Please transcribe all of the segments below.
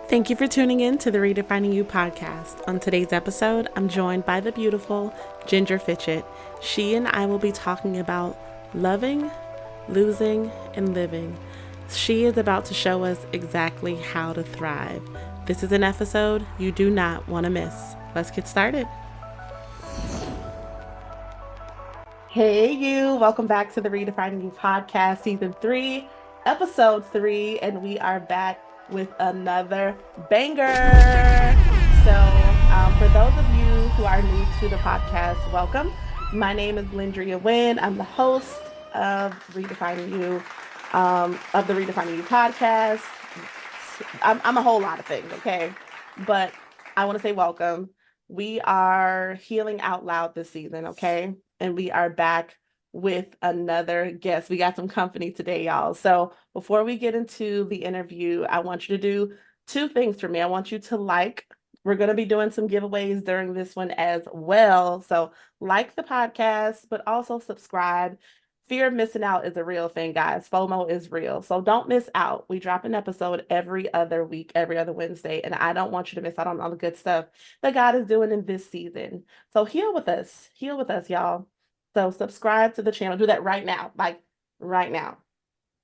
Thank you for tuning in to the Redefining You podcast. On today's episode, I'm joined by the beautiful Ginger Fitchett. She and I will be talking about loving, losing, and living. She is about to show us exactly how to thrive. This is an episode you do not want to miss. Let's get started. Hey, you. Welcome back to the Redefining You podcast, season 3, episode 3, and we are back with another banger. For those of you who are new to the podcast, welcome. My name is Lyndria Wynn. I'm the host of Redefining You, of the Redefining You podcast. I'm a whole lot of things, okay? But I want to say welcome. We are healing out loud this season, okay? And we are back with another guest. We got some company today, y'all. So before we get into the interview, I want you to do two things for me. I want you to we're going to be doing some giveaways during this one as well. So like the podcast, but also subscribe. Fear of missing out is a real thing, guys. FOMO is real. So don't miss out. We drop an episode every other week, every other Wednesday. And I don't want you to miss out on all the good stuff that God is doing in this season. So heal with us. Heal with us, y'all. So subscribe to the channel. Do that right now. Like right now.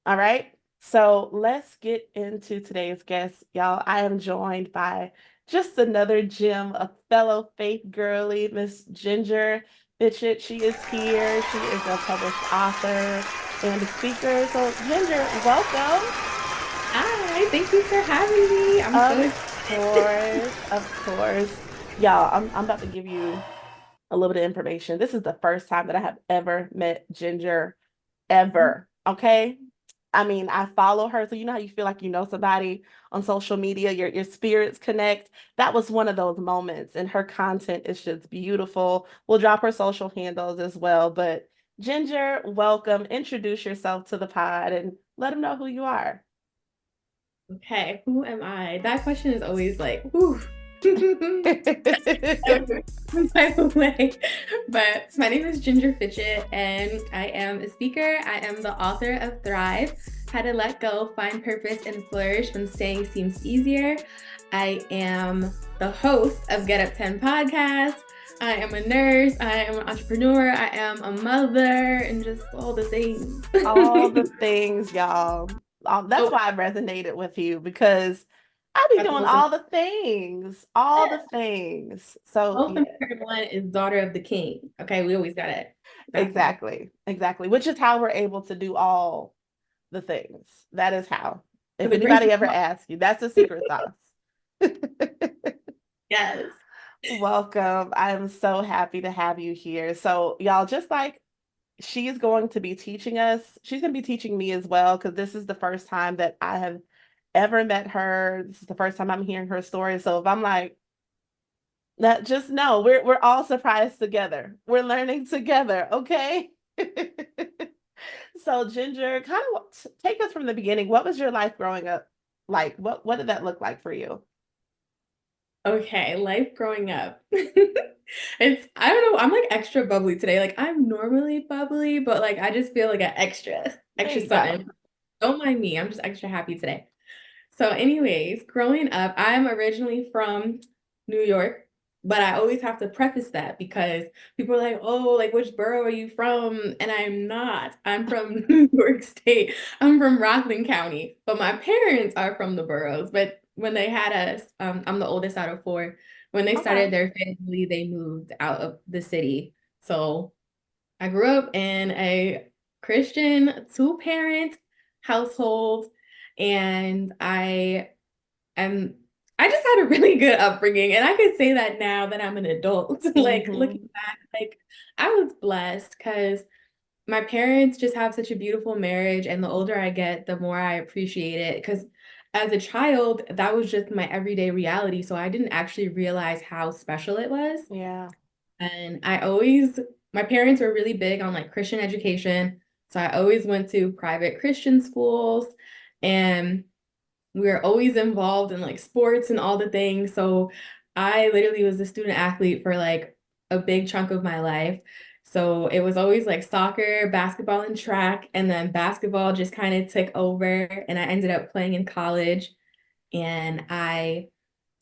All right. So let's get into today's guest, y'all. I am joined by just another gem, a fellow faith girly, Miss Ginger Fitchett. She is here. She is a published author and a speaker. So Ginger, welcome. Hi, thank you for having me. I'm so Of excited. course, of course. Y'all, I'm about to give you a little bit of information. This is the first time that I have ever met Ginger, ever. Okay. I mean, I follow her. So you know how you feel like you know somebody on social media, your spirits connect. That was one of those moments. And her content is just beautiful. We'll drop her social handles as well. But Ginger, welcome. Introduce yourself to the pod and let them know who you are. Okay, who am I? That question is always like, whew. Some type of way. But my name is Ginger Fitchett, and I am a speaker. I am the author of Thrive: How to Let Go, Find Purpose, and Flourish When Staying Seems Easier. I am the host of Get Up 10 podcast. I am a nurse. I am an entrepreneur. I am a mother, and just all the things. All the things, y'all. That's Oh, why I resonated with you because I be that's the doing most all important. the things, all the things. So Most yeah, important one is daughter of the king. Okay, we always got it. That one. exactly, exactly. Which is how we're able to do all the things. That is how. For If the grace anybody of ever God. asks you, that's the secret sauce. Yes. Welcome. I'm so happy to have you here. So, y'all, just like she's going to be teaching us, she's going to be teaching me as well, because this is the first time that I have ever met her. This is the first time I'm hearing her story. So if I'm like, that, just know we're all surprised together. We're learning together, okay? So Ginger, kind of take us from the beginning. What was your life growing up like? What did that look like for you? Okay, life growing up. I don't know, I'm like extra bubbly today. Like I'm normally bubbly, but like I just feel like an There extra you go. something. Don't mind me. I'm just extra happy today. So, anyways, growing up, I'm originally from New York, but I always have to preface that because people are like, oh, like which borough are you from? And I'm not. I'm from New York State. I'm from Rockland County, but my parents are from the boroughs. But when they had us, I'm the oldest out of four. When they Okay. started their family, they moved out of the city. So I grew up in a Christian two-parent household, and am I just had a really good upbringing, and I could say that now that I'm an adult. Like Mm-hmm. looking back, like I was blessed because my parents just have such a beautiful marriage, and the older I get, the more I appreciate it. Because as a child, that was just my everyday reality, so I didn't actually realize how special it was. Yeah. And my parents were really big on like Christian education. So I always went to private Christian schools, and we were always involved in like sports and all the things. So I literally was a student athlete for like a big chunk of my life. So it was always like soccer, basketball, and track. And then basketball just kind of took over, and I ended up playing in college. And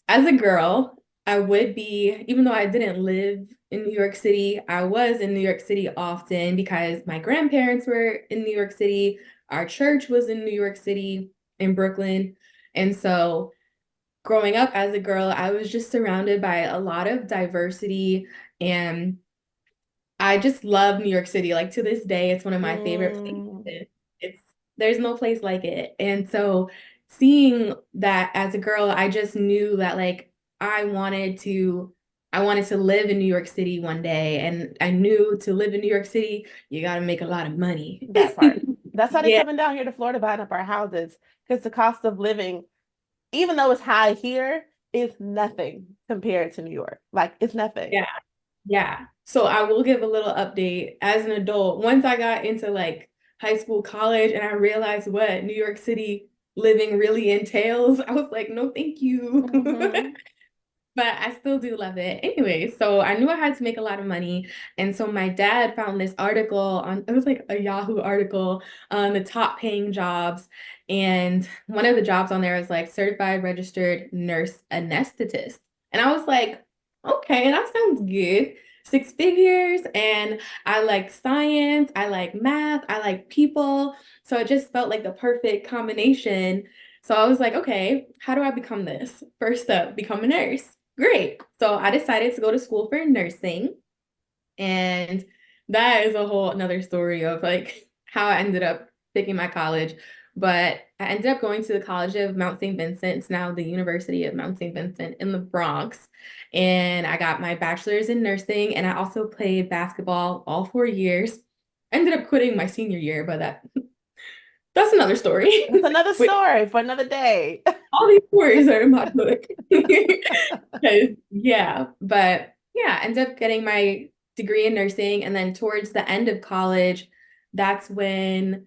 as a girl, I would be, even though I didn't live in New York City, I was in New York City often because my grandparents were in New York City. Our church was in New York City, in Brooklyn. And so growing up as a girl, I was just surrounded by a lot of diversity, and I just love New York City. Like to this day, it's one of my favorite Mm, places. It's there's no place like it. And so seeing that as a girl, I just knew that like I wanted to I wanted to live in New York City one day. And I knew to live in New York City, you got to make a lot of money. that part. That's why they Yeah, coming down here to Florida buying up our houses because the cost of living, even though it's high here, is nothing compared to New York. Like it's nothing. yeah. Yeah. So I will give a little update as an adult. Once I got into like high school, college, and I realized what New York City living really entails, I was like, no, thank you. Hmm. But I still do love it. Anyway, so I knew I had to make a lot of money. And so my dad found this article on, it was like a Yahoo article on the top paying jobs. And one of the jobs on there was like certified registered nurse anesthetist. And I was like, okay, that sounds good. Six figures. And I like science, I like math, I like people. So it just felt like the perfect combination. So I was like, okay, how do I become this? First up, become a nurse. Great. So I decided to go to school for nursing. And that is a whole another story of like how I ended up picking my college. But I ended up going to the College of Mount St. Vincent. It's now the University of Mount St. Vincent in the Bronx. And I got my bachelor's in nursing. And I also played basketball all 4 years. Ended up quitting my senior year, but that's another story. That's another Which story for another day. all these stories are in my book. 'Cause, yeah, but yeah, ended up getting my degree in nursing. And then towards the end of college, that's when,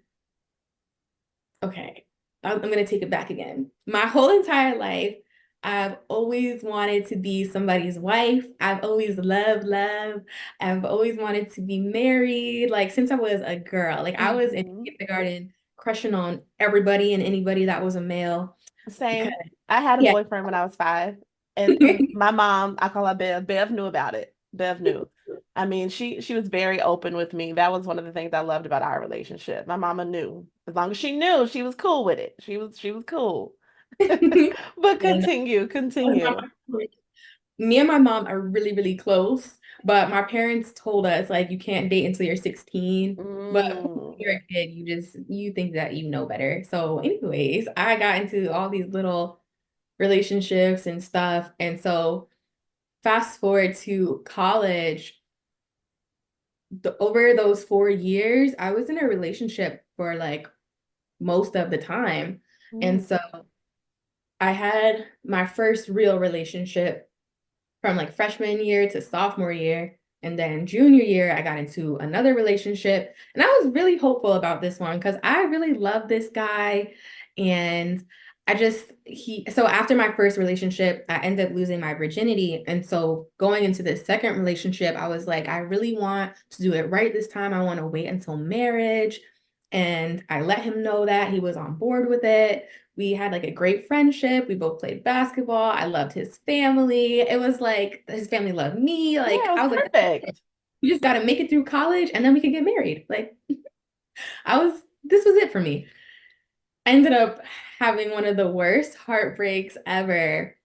okay, I'm going to take it back again. My whole entire life, I've always wanted to be somebody's wife. I've always loved love. I've always wanted to be married. Like since I was a girl, like I was in Hmm. kindergarten crushing on everybody and anybody that was a male because, Same. I had a yeah. boyfriend when I was 5, and my mom, I call her Bev. Bev knew about it. Bev knew. I mean, she was very open with me. That was one of the things I loved about our relationship. My mama knew. As long as she knew, she was cool with it. She was cool. But And continue, continue. me and my mom are really, really close, but my parents told us like you can't date until you're 16. But when Mm. you're a kid, you think that you know better. So, anyways, I got into all these little relationships and stuff. And so fast forward to college, over those 4 years, I was in a relationship for like most of the time. And Mm. so I had my first real relationship from like freshman year to sophomore year. And then junior year, I got into another relationship. And I was really hopeful about this one because I really love this guy. And so after my first relationship, I ended up losing my virginity. And so going into this second relationship, I was like, I really want to do it right this time. I want to wait until marriage. And I let him know that he was on board with it. We had like a great friendship. We both played basketball. I loved his family. It was like his family loved me. Yeah, Like it was I was like, perfect. we just got to make it through college and then we could get married. Like this was it for me. I ended up having one of the worst heartbreaks ever.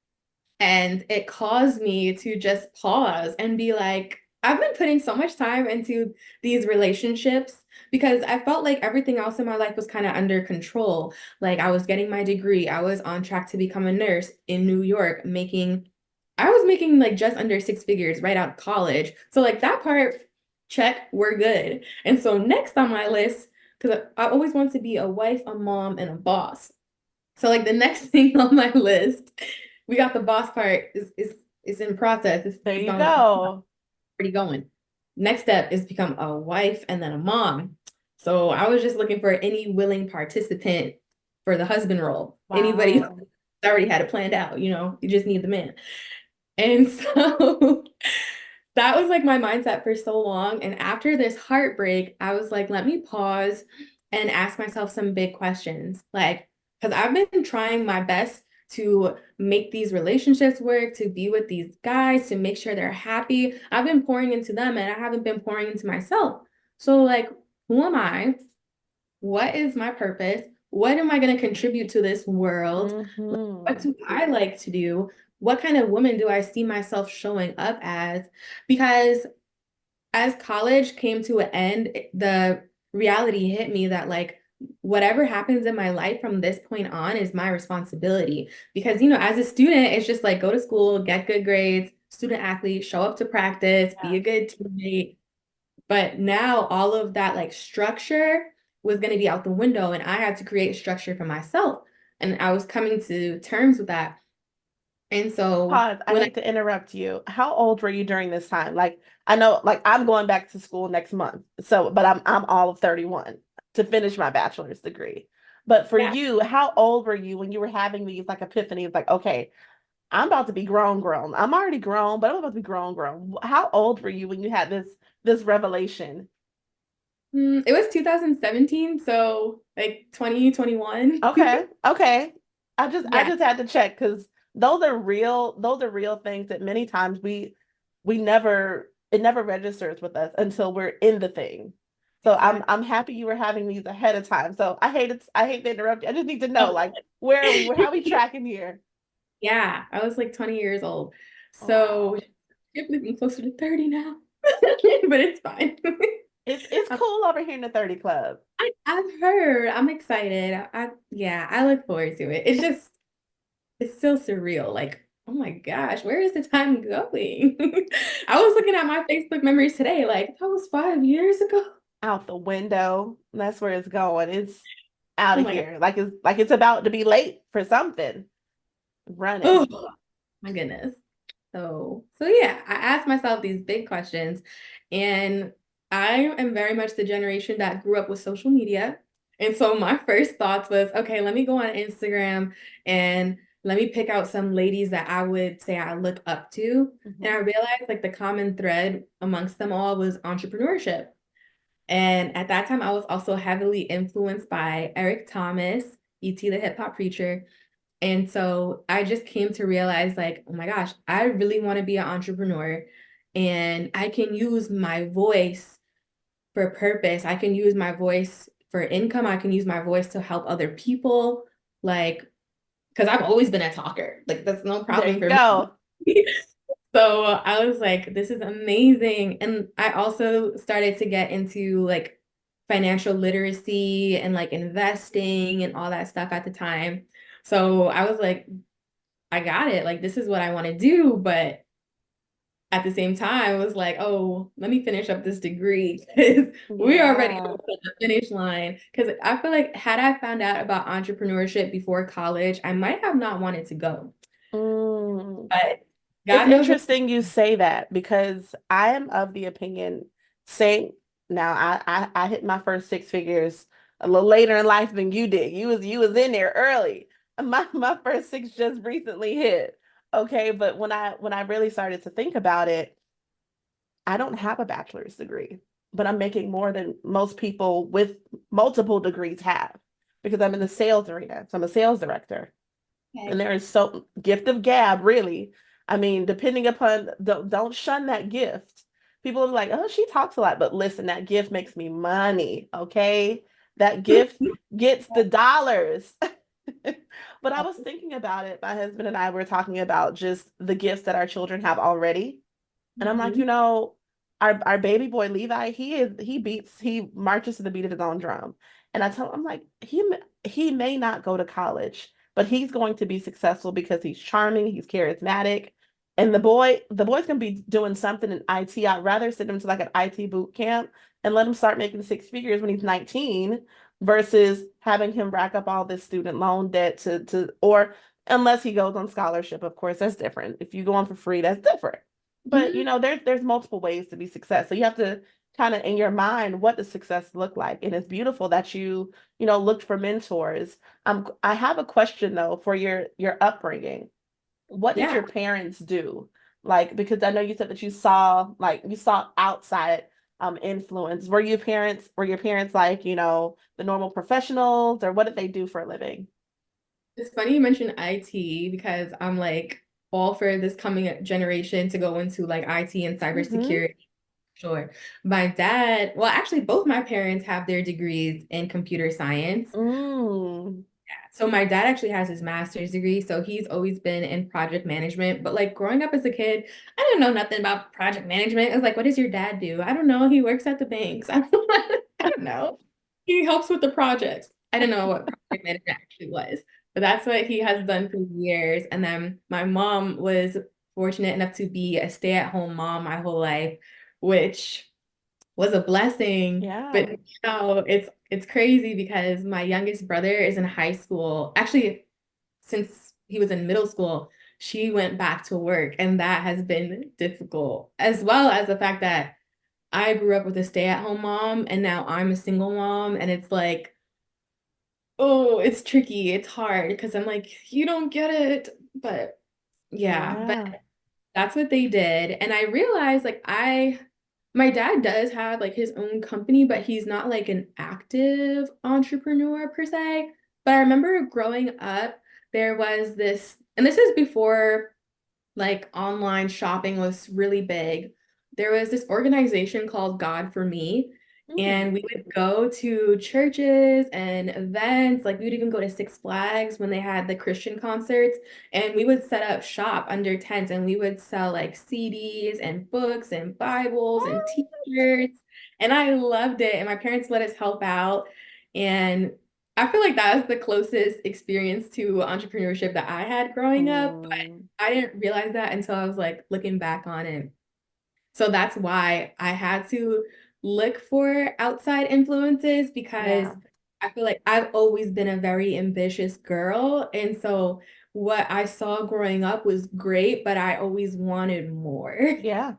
And it caused me to just pause and be like, I've been putting so much time into these relationships because I felt like everything else in my life was kind of under control. Like I was getting my degree, I was on track to become a nurse in New York, I was making like just under six figures right out of college. So like that part, check, we're good. And so next on my list, because I always want to be a wife, a mom, and a boss. So like the next thing on my list, we got the boss part is in process. There It's you on go. already going. Next step is become a wife and then a mom. So I was just looking for any willing participant for the husband role. Anybody who Wow. already had it planned out, you just need the man. And so that was like my mindset for so long. And after this heartbreak, I was like, let me pause and ask myself some big questions. Like, because I've been trying my best to make these relationships work, to be with these guys, to make sure they're happy. I've been pouring into them and I haven't been pouring into myself. So, like, who am I? What is my purpose? What am I going to contribute to this world? What Mm-hmm. do I like to do? What kind of woman do I see myself showing up as? Because as college came to an end, the reality hit me that like whatever happens in my life from this point on is my responsibility. Because, as a student, it's just like go to school, get good grades, student athlete, show up to practice, be Yeah. a good teammate. But now all of that like structure was going to be out the window, and I had to create structure for myself. And I was coming to terms with that. And so Pause. I when I, hate to interrupt you. How old were you during this time? Like, I know, like I'm going back to school next month. So, but I'm all of 31 to finish my bachelor's degree. But for yeah, you, how old were you when you were having these like epiphanies? Like, okay, I'm about to be grown, grown. I'm already grown, but I'm about to be grown, grown. How old were you when you had this revelation? it was 2017, so like 2021. Okay, okay. I Yeah. just had to check because those are real things that many times we never it never registers with us until we're in the thing. So Exactly. I'm happy you were having these ahead of time. So I hate to interrupt you. I just need to know Oh, like where are we? How are we tracking here? yeah, I was like 20 years old. So Wow. I'm closer to 30 now. But it's fine. It's Um, cool over here in the 30 club. I've heard. I'm excited. Yeah, I look forward to it. It's still surreal. Like, oh my gosh, where is the time going? I was looking at my Facebook memories today, like that was 5 years ago. Out the window. That's where it's going. It's out Oh of my God. here. Like it's about to be late for something. Oh Running. my goodness. So yeah, I asked myself these big questions, and I am very much the generation that grew up with social media. And so my first thoughts was, okay, let me go on Instagram and let me pick out some ladies that I would say I look up to. And I Mhm. realized like the common thread amongst them all was entrepreneurship. And at that time, I was also heavily influenced by Eric Thomas, E.T. the Hip Hop Preacher. And so I just came to realize, like, oh my gosh, I really want to be an entrepreneur and I can use my voice for purpose. I can use my voice for income. I can use my voice to help other people. Like, because I've always been a talker. Like, that's no There problem you for me. go. So I was like, this is amazing. And I also started to get into like financial literacy and like investing and all that stuff at the time. So I was like, I got it. Like, this is what I want to do. But at the same time, it was like, oh, let me finish up this degree because we already Yeah. almost at the finish line. Because I feel like had I found out about entrepreneurship before college, I might have not wanted to go. Mm. But It's God knows what. interesting you say that because I am of the opinion, saying now I hit my first six figures a little later in life than you did. You was in there early. My first six just recently hit. Okay, but when I really started to think about it, I don't have a bachelor's degree, but I'm making more than most people with multiple degrees have because I'm in the sales arena. So I'm a sales director. And Okay. there is so gift of gab, really. I mean, depending upon don't shun that gift. People are like, oh, she talks a lot, but listen, that gift makes me money. Okay. That gift gets the dollars. But I was thinking about it. My husband and I were talking about just the gifts that our children have already. And I'm like, Mhm. our baby boy Levi, he marches to the beat of his own drum. And I tell him, I'm like, he may not go to college, but he's going to be successful because he's charming, he's charismatic. And the boy's gonna be doing something in IT. I'd rather send him to like an IT boot camp and let him start making six figures when he's 19 versus having him rack up all this student loan debt to or unless he goes on scholarship, of course, that's different. If you go on for free, that's different. But Mhm. there's multiple ways to be success. So you have to kind of in your mind what does success look like. And it's beautiful that you looked for mentors. I have a question though for your upbringing. What did Yeah. your parents do? Like because I know you said that you saw outside influence. Were your parents like, the normal professionals or what did they do for a living? It's funny you mentioned IT because I'm like all for this coming generation to go into like IT and Mm-hmm. cybersecurity. Sure. My dad, well, actually, both my parents have their degrees in computer science. Mm. So my dad actually has his master's degree, so he's always been in project management. But like growing up as a kid, I didn't know nothing about project management. I was like, what does your dad do? I don't know. He works at the banks. I don't know. He helps with the projects. I didn't know what project management actually was, but that's what he has done for years. And then my mom was fortunate enough to be a stay-at-home mom my whole life, which was a blessing. Yeah. But now it's crazy because my youngest brother is in high school. Actually, since he was in middle school, she went back to work, and that has been difficult, as well as the fact that I grew up with a stay-at-home mom, and now I'm a single mom, and it's like, oh, it's tricky. It's hard because I'm like, you don't get it. But yeah, but Yeah. that's what they did. And I realized like my dad does have like his own company, but he's not like an active entrepreneur per se. But I remember growing up, there was this, and this is before like online shopping was really big. There was this organization called God for Me, Mm. and we would go to churches and events. Like we would even go to Six Flags when they had the Christian concerts, and we would set up shop under tents and we would sell like CDs and books and Bibles and t-shirts. And I loved it. And my parents let us help out. And I feel like that was the closest experience to entrepreneurship that I had growing up. Mm. I didn't realize that until I was like looking back on it. So that's why I had to look for outside influences because Yeah. I feel like I've always been a very ambitious girl. And so what I saw growing up was great, but I always wanted more. Yeah.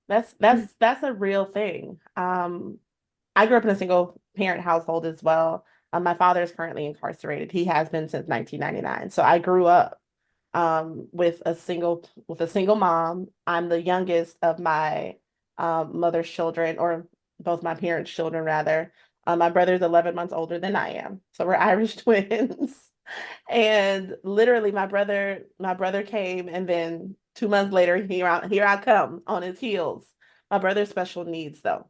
That's a real thing. I grew up in a single parent household as well. My father is currently incarcerated. He has been since 1999. So I grew up with a single mom. I'm the youngest of my mother's children, or both my parents' children rather. My brother's 11 months older than I am. So we're Irish twins. And literally my brother came, and then 2 months later here I come on his heels. My brother's special needs though.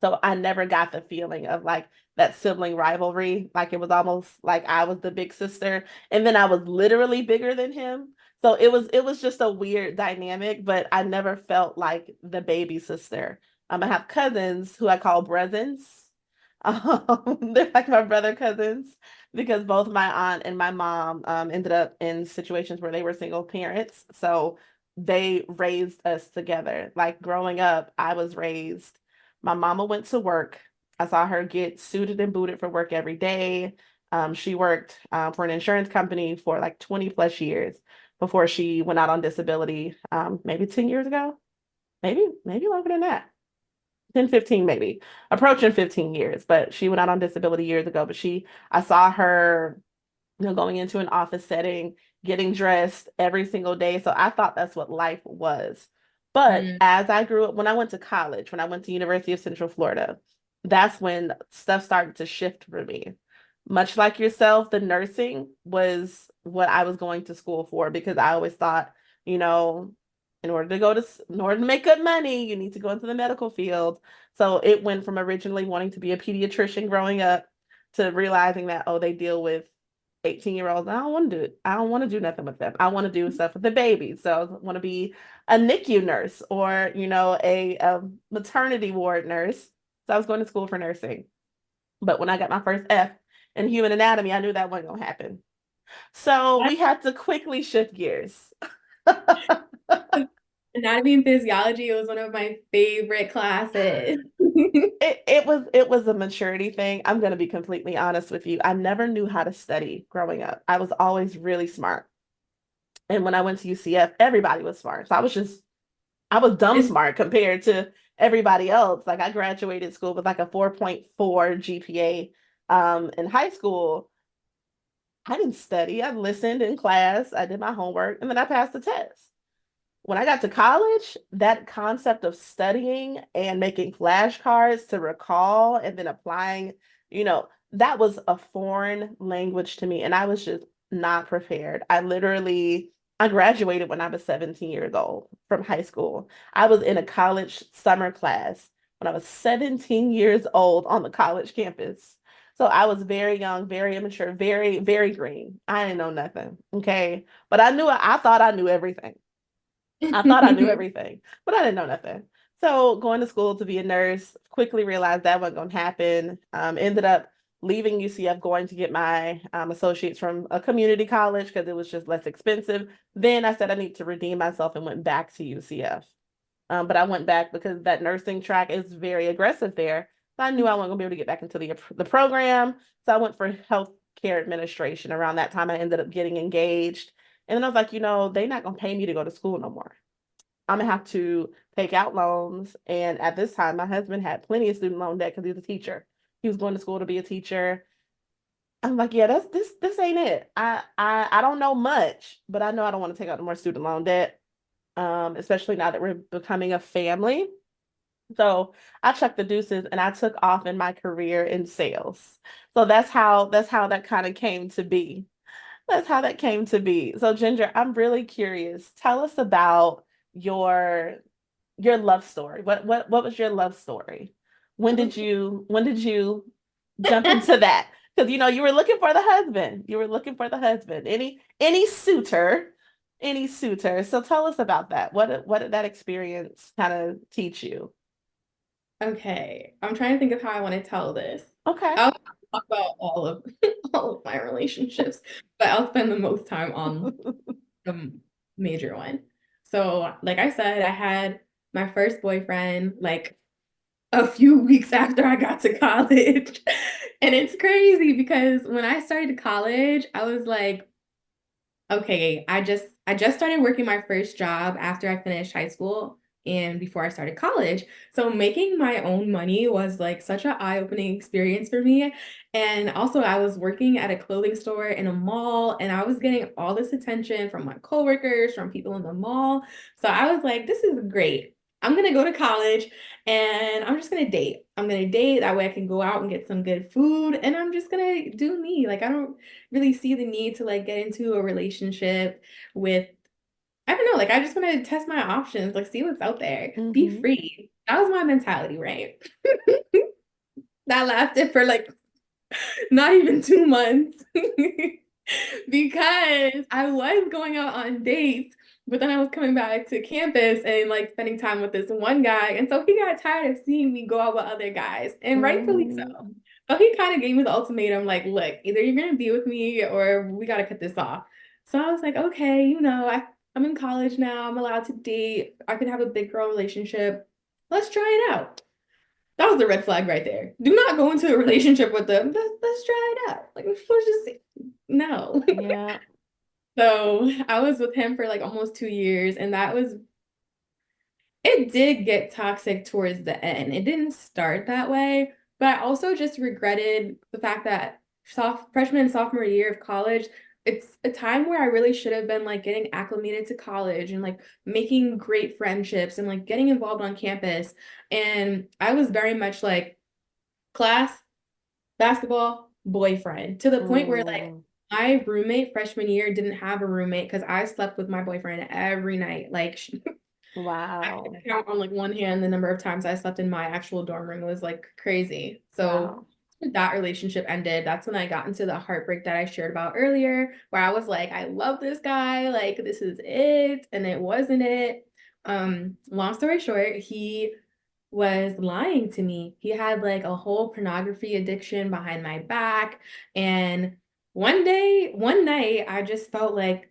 So I never got the feeling of like that sibling rivalry. Like it was almost like I was the big sister and then I was literally bigger than him. So it was just a weird dynamic, but I never felt like the baby sister. I have cousins who I call bresons. They're like my brother cousins because both my aunt and my mom ended up in situations where they were single parents. So they raised us together. Like growing up, I was raised my mama went to work. I saw her get suited and booted for work every day. She worked for an insurance company for like 20 plus years before she went out on disability, maybe 10 years ago, maybe longer than that. 10, 15, maybe approaching 15 years, but she went out on disability years ago. But I saw her, going into an office setting, getting dressed every single day. So I thought that's what life was. But Mm. as I grew up, when I went to college, when I went to University of Central Florida, that's when stuff started to shift for me. Much like yourself, the nursing was what I was going to school for because I always thought, you know, in order to make good money, you need to go into the medical field. So it went from originally wanting to be a pediatrician growing up to realizing that, oh, they deal with 18-year-olds. I don't want to do it. I don't want to do nothing with them. I want to do stuff with the babies. So I want to be a NICU nurse or, a maternity ward nurse. So I was going to school for nursing. But when I got my first F in human anatomy, I knew that wasn't going to happen. So we had to quickly shift gears. Anatomy and physiology was one of my favorite classes. It was a maturity thing. I'm going to be completely honest with you. I never knew how to study growing up. I was always really smart. And when I went to UCF, everybody was smart. So I was dumb It's smart compared to everybody else. Like I graduated school with like a 4.4 GPA. In high school, I didn't study. I listened in class. I did my homework, and then I passed the test. When I got to college, that concept of studying and making flashcards to recall and then applying, that was a foreign language to me, and I was just not prepared. I graduated when I was 17 years old from high school. I was in a college summer class when I was 17 years old on the college campus. So I was very young, very immature, very, very green. I didn't know nothing. Okay. But I thought I knew everything. I thought I knew everything, but I didn't know nothing. So going to school to be a nurse, quickly realized that wasn't going to happen. Ended up leaving UCF, going to get my associates from a community college because it was just less expensive. Then I said I need to redeem myself and went back to UCF. But I went back because that nursing track is very aggressive there. So I knew I wasn't going to be able to get back into the program. So I went for healthcare administration. Around that time, I ended up getting engaged. And then I was like, they're not going to pay me to go to school no more. I'm gonna have to take out loans. And at this time, my husband had plenty of student loan debt because he was a teacher. He was going to school to be a teacher. I'm like, yeah, that's this ain't it. I don't know much, but I know I don't want to take out more student loan debt. Especially now that we're becoming a family. So I chucked the deuces and I took off in my career in sales. So that's how that kind of came to be. That's how that came to be. So Ginger, I'm really curious. Tell us about your your love story. What was your love story? When did you jump into that? Because you were looking for the husband. You were looking for the husband. Any suitor, any suitor. So tell us about that. What did that experience kind of teach you? Okay, I'm trying to think of how I want to tell this. Okay. I'll talk about all of all of my relationships, but I'll spend the most time on the major one. So, like I said, I had my first boyfriend like a few weeks after I got to college. And it's crazy because when I started college, I was like, okay, I just started working my first job after I finished high school and before I started college. So making my own money was like such an eye-opening experience for me. And also I was working at a clothing store in a mall and I was getting all this attention from my coworkers, from people in the mall. So I was like, this is great. I'm gonna go to college and I'm just gonna date. I'm gonna date. That way I can go out and get some good food and I'm just gonna do me. Like I don't really see the need to like get into a relationship with I don't know, like I just want to test my options, like see what's out there, be Mm-hmm. free. That was my mentality, right? That lasted for like not even 2 months because I was going out on dates, but then I was coming back to campus and like spending time with this one guy. And so he got tired of seeing me go out with other guys, and rightfully so. Mm-hmm. So he kind of gave me the ultimatum like, look, either you're going to be with me or we got to cut this off. So I was like, okay, I'm in college now. I'm allowed to date. I can have a big girl relationship. Let's try it out. That was the red flag right there. Do not go into a relationship with them. Let's try it out. Like, let's just see. No. Yeah. So I was with him for like almost 2 years, and it did get toxic towards the end. It didn't start that way, but I also just regretted the fact that freshman and sophomore year of college, it's a time where I really should have been like getting acclimated to college and like making great friendships and like getting involved on campus. And I was very much like class, basketball, boyfriend to the point where like Mm. my roommate freshman year didn't have a roommate because I slept with my boyfriend every night. Like I can Wow. count on like one hand the number of times I slept in my actual dorm room. It was like crazy. So Wow. that relationship ended. That's when I got into the heartbreak that I shared about earlier, where I was like, I love this guy, like this is it, and it wasn't it. Long story short, he was lying to me. He had like a whole pornography addiction behind my back. And one night, I just felt like,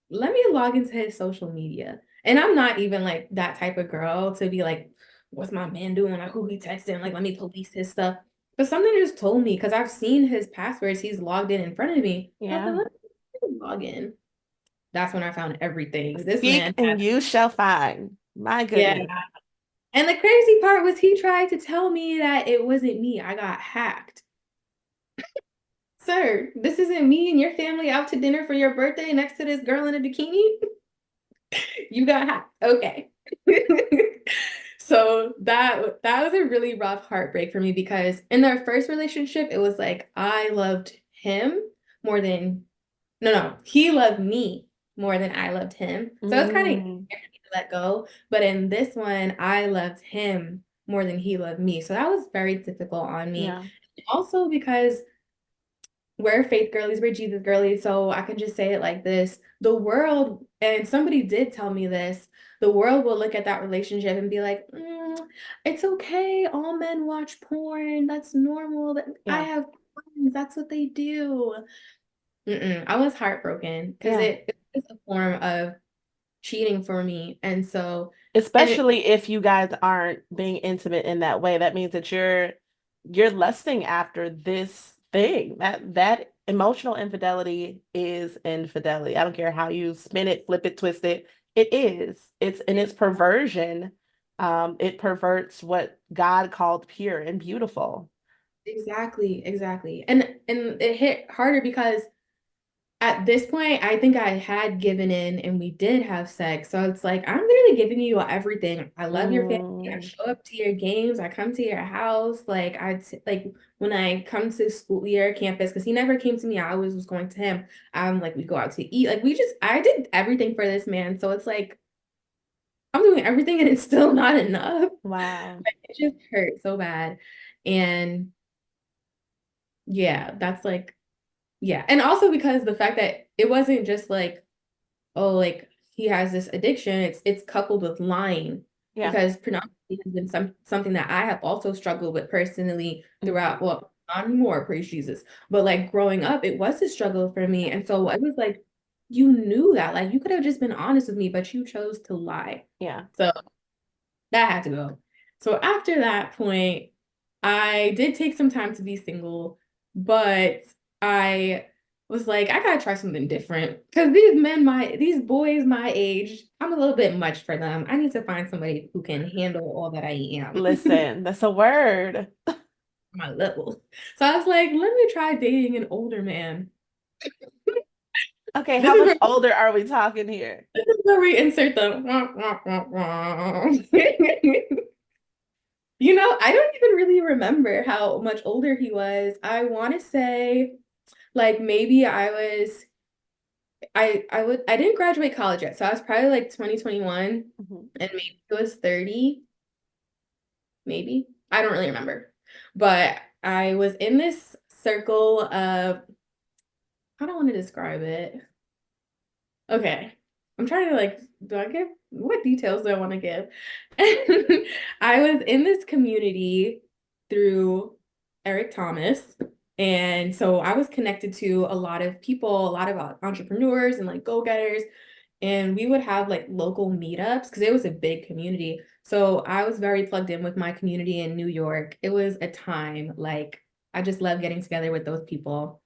let me log into his social media. And I'm not even like that type of girl to be like, what's my man doing? Like, who he texting? Like, let me police his stuff. But something just told me because I've seen his passwords. He's logged in front of me. I was like, Yeah. let me log in. That's when I found everything. This Seek man and had, you shall find. My yeah. goodness. And the crazy part was he tried to tell me that it wasn't me. I got hacked. Sir, this isn't me and your family out to dinner for your birthday next to this girl in a bikini. You got hacked. Okay. So that was a really rough heartbreak for me because in their first relationship, it was like I loved him more than no, he loved me more than I loved him. So it's kind of Mm, to let go. But in this one, I loved him more than he loved me. So that was very difficult on me. yeah. Also because we're faith girlies, we're Jesus girlies. So I can just say it like this. The world, and somebody did tell me this, the world will look at that relationship and be like, it's okay. All men watch porn. That's normal. I Yeah. have friends. That's what they do. I was heartbroken because Yeah. it is a form of cheating for me. And so, and it Especially if you guys aren't being intimate in that way, that means that you're lusting after this thing. That emotional infidelity is infidelity. I don't care how you spin it, flip it, twist it. It is. It's in its perversion. It perverts what God called pure and beautiful. exactly, exactly. And it hit harder because at this point, I think I had given in and we did have sex. So it's like, I'm literally giving you everything. I love your family. I Mm, show up to your games. I come to your house. Like, like when I come to school year campus, because he never came to me. I always was going to him. Like, we go out to eat. Like, I did everything for this man. So it's like, I'm doing everything and it's still not enough. wow. Like, it just hurt so bad. And yeah, that's like, yeah. And also because the fact that it wasn't just like, oh, like he has this addiction, it's coupled with lying Yeah. because pornography has been something that I have also struggled with personally Mhm. throughout, well, not anymore, praise Jesus. But like growing up, it was a struggle for me. And so it was like, you knew that. Like you could have just been honest with me, but you chose to lie. Yeah. So that had to go. So after that point, I did take some time to be single, but I was like, I gotta try something different because these boys my age, I'm a little bit much for them. I need to find somebody who can handle all that I am, Listen, that's a word. my level. So I was like, let me try dating an older man. Okay, This how is much where older are we talking here? this is where we insert the wah, wah, wah, wah. I don't even really remember how much older he was. I want to say like maybe I didn't graduate college yet. So I was probably like 2021 Mhm. and maybe it was 30, maybe. I don't really remember. But I was in this circle of I don't want to describe it. Okay. I'm trying to like, do I give what details do I want to give? I was in this community through Eric Thomas. And so I was connected to a lot of people, a lot of entrepreneurs and like go-getters. And we would have like local meetups because it was a big community. So I was very plugged in with my community in New York. It was a time like I just love getting together with those people.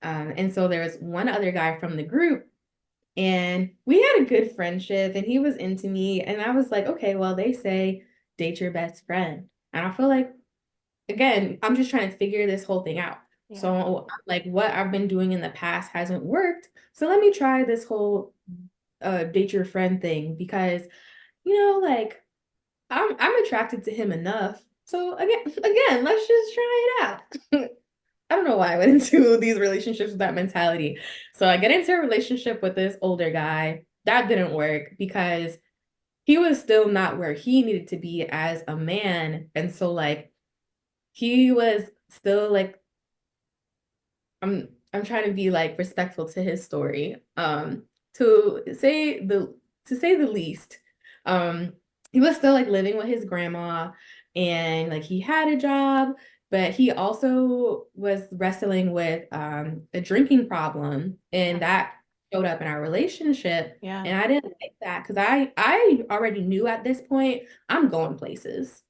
And so there was one other guy from the group and we had a good friendship and he was into me. And I was like, okay, well, they say date your best friend. And I feel like, again, I'm just trying to figure this whole thing out. Yeah. So, like, what I've been doing in the past hasn't worked. So, let me try this whole date your friend thing because, like, I'm attracted to him enough. So, again, let's just try it out. I don't know why I went into these relationships with that mentality. So I get into a relationship with this older guy. That didn't work because he was still not where he needed to be as a man. And so like he was still like I'm trying to be like respectful to his story. To say the least. Um he was still like living with his grandma and like he had a job, but he also was wrestling with a drinking problem and that showed up in our relationship Yeah. and I didn't like that because I already knew at this point I'm going places.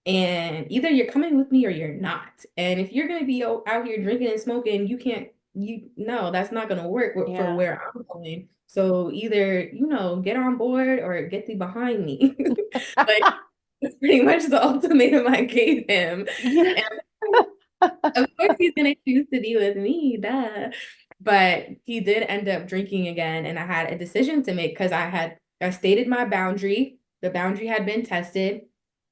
And either you're coming with me or you're not. And if you're gonna be out here drinking and smoking, you can't, no, that's not gonna work for Yeah. where I'm going. So either, get on board or get thee behind me. Like that's pretty much the ultimatum I gave him. Yeah. And of course he's gonna choose to be with me, duh. But he did end up drinking again, and I had a decision to make because I stated my boundary. The boundary had been tested.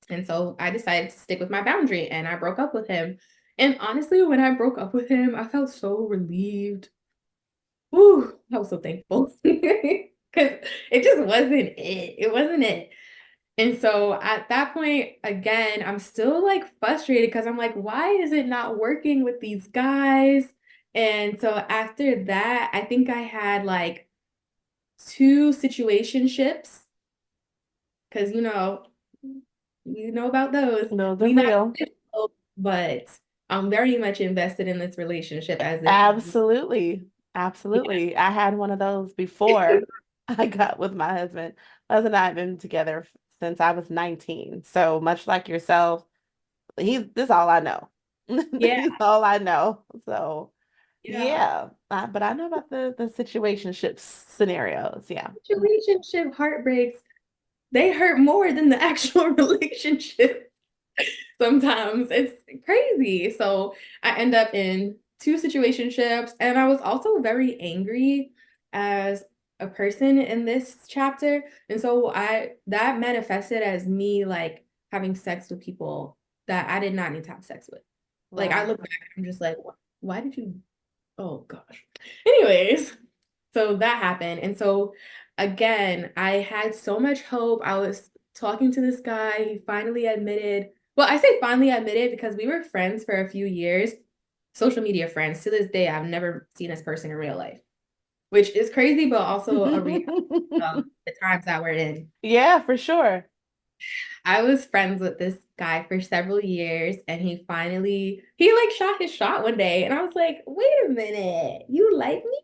And so I decided to stick with my boundary and I broke up with him. And honestly, when I broke up with him, I felt so relieved. Whew, I was so thankful because it just wasn't it. It wasn't it. And so at that point, again, I'm still like frustrated because I'm like, why is it not working with these guys? And so after that, I think I had like two situationships because you know about those. Those are We not real. official, but I'm very much invested in this relationship as if Absolutely. Absolutely. I had one of those before I got with my husband. My husband and I have been together since I was 19. So much like yourself, this is all I know. yeah, He's all I know. So yeah. yeah. But I know about the situationship scenarios. Yeah. Situationship heartbreaks, they hurt more than the actual relationship. Sometimes it's crazy. So I end up in two situationships, and I was also very angry as a person in this chapter. And so I that manifested as me like having sex with people that I did not need to have sex with. Like I Wow. look back, I'm just like, why did you? Oh gosh. Anyways, so that happened. And so again, I had so much hope. I was talking to this guy. He finally admitted, well, I say finally admitted because we were friends for a few years, social media friends. To this day, I've never seen this person in real life, which is crazy, but also a reality of the times that we're in. Yeah, for sure. I was friends with this guy for several years, and he like shot his shot one day, and I was like, wait a minute, you like me?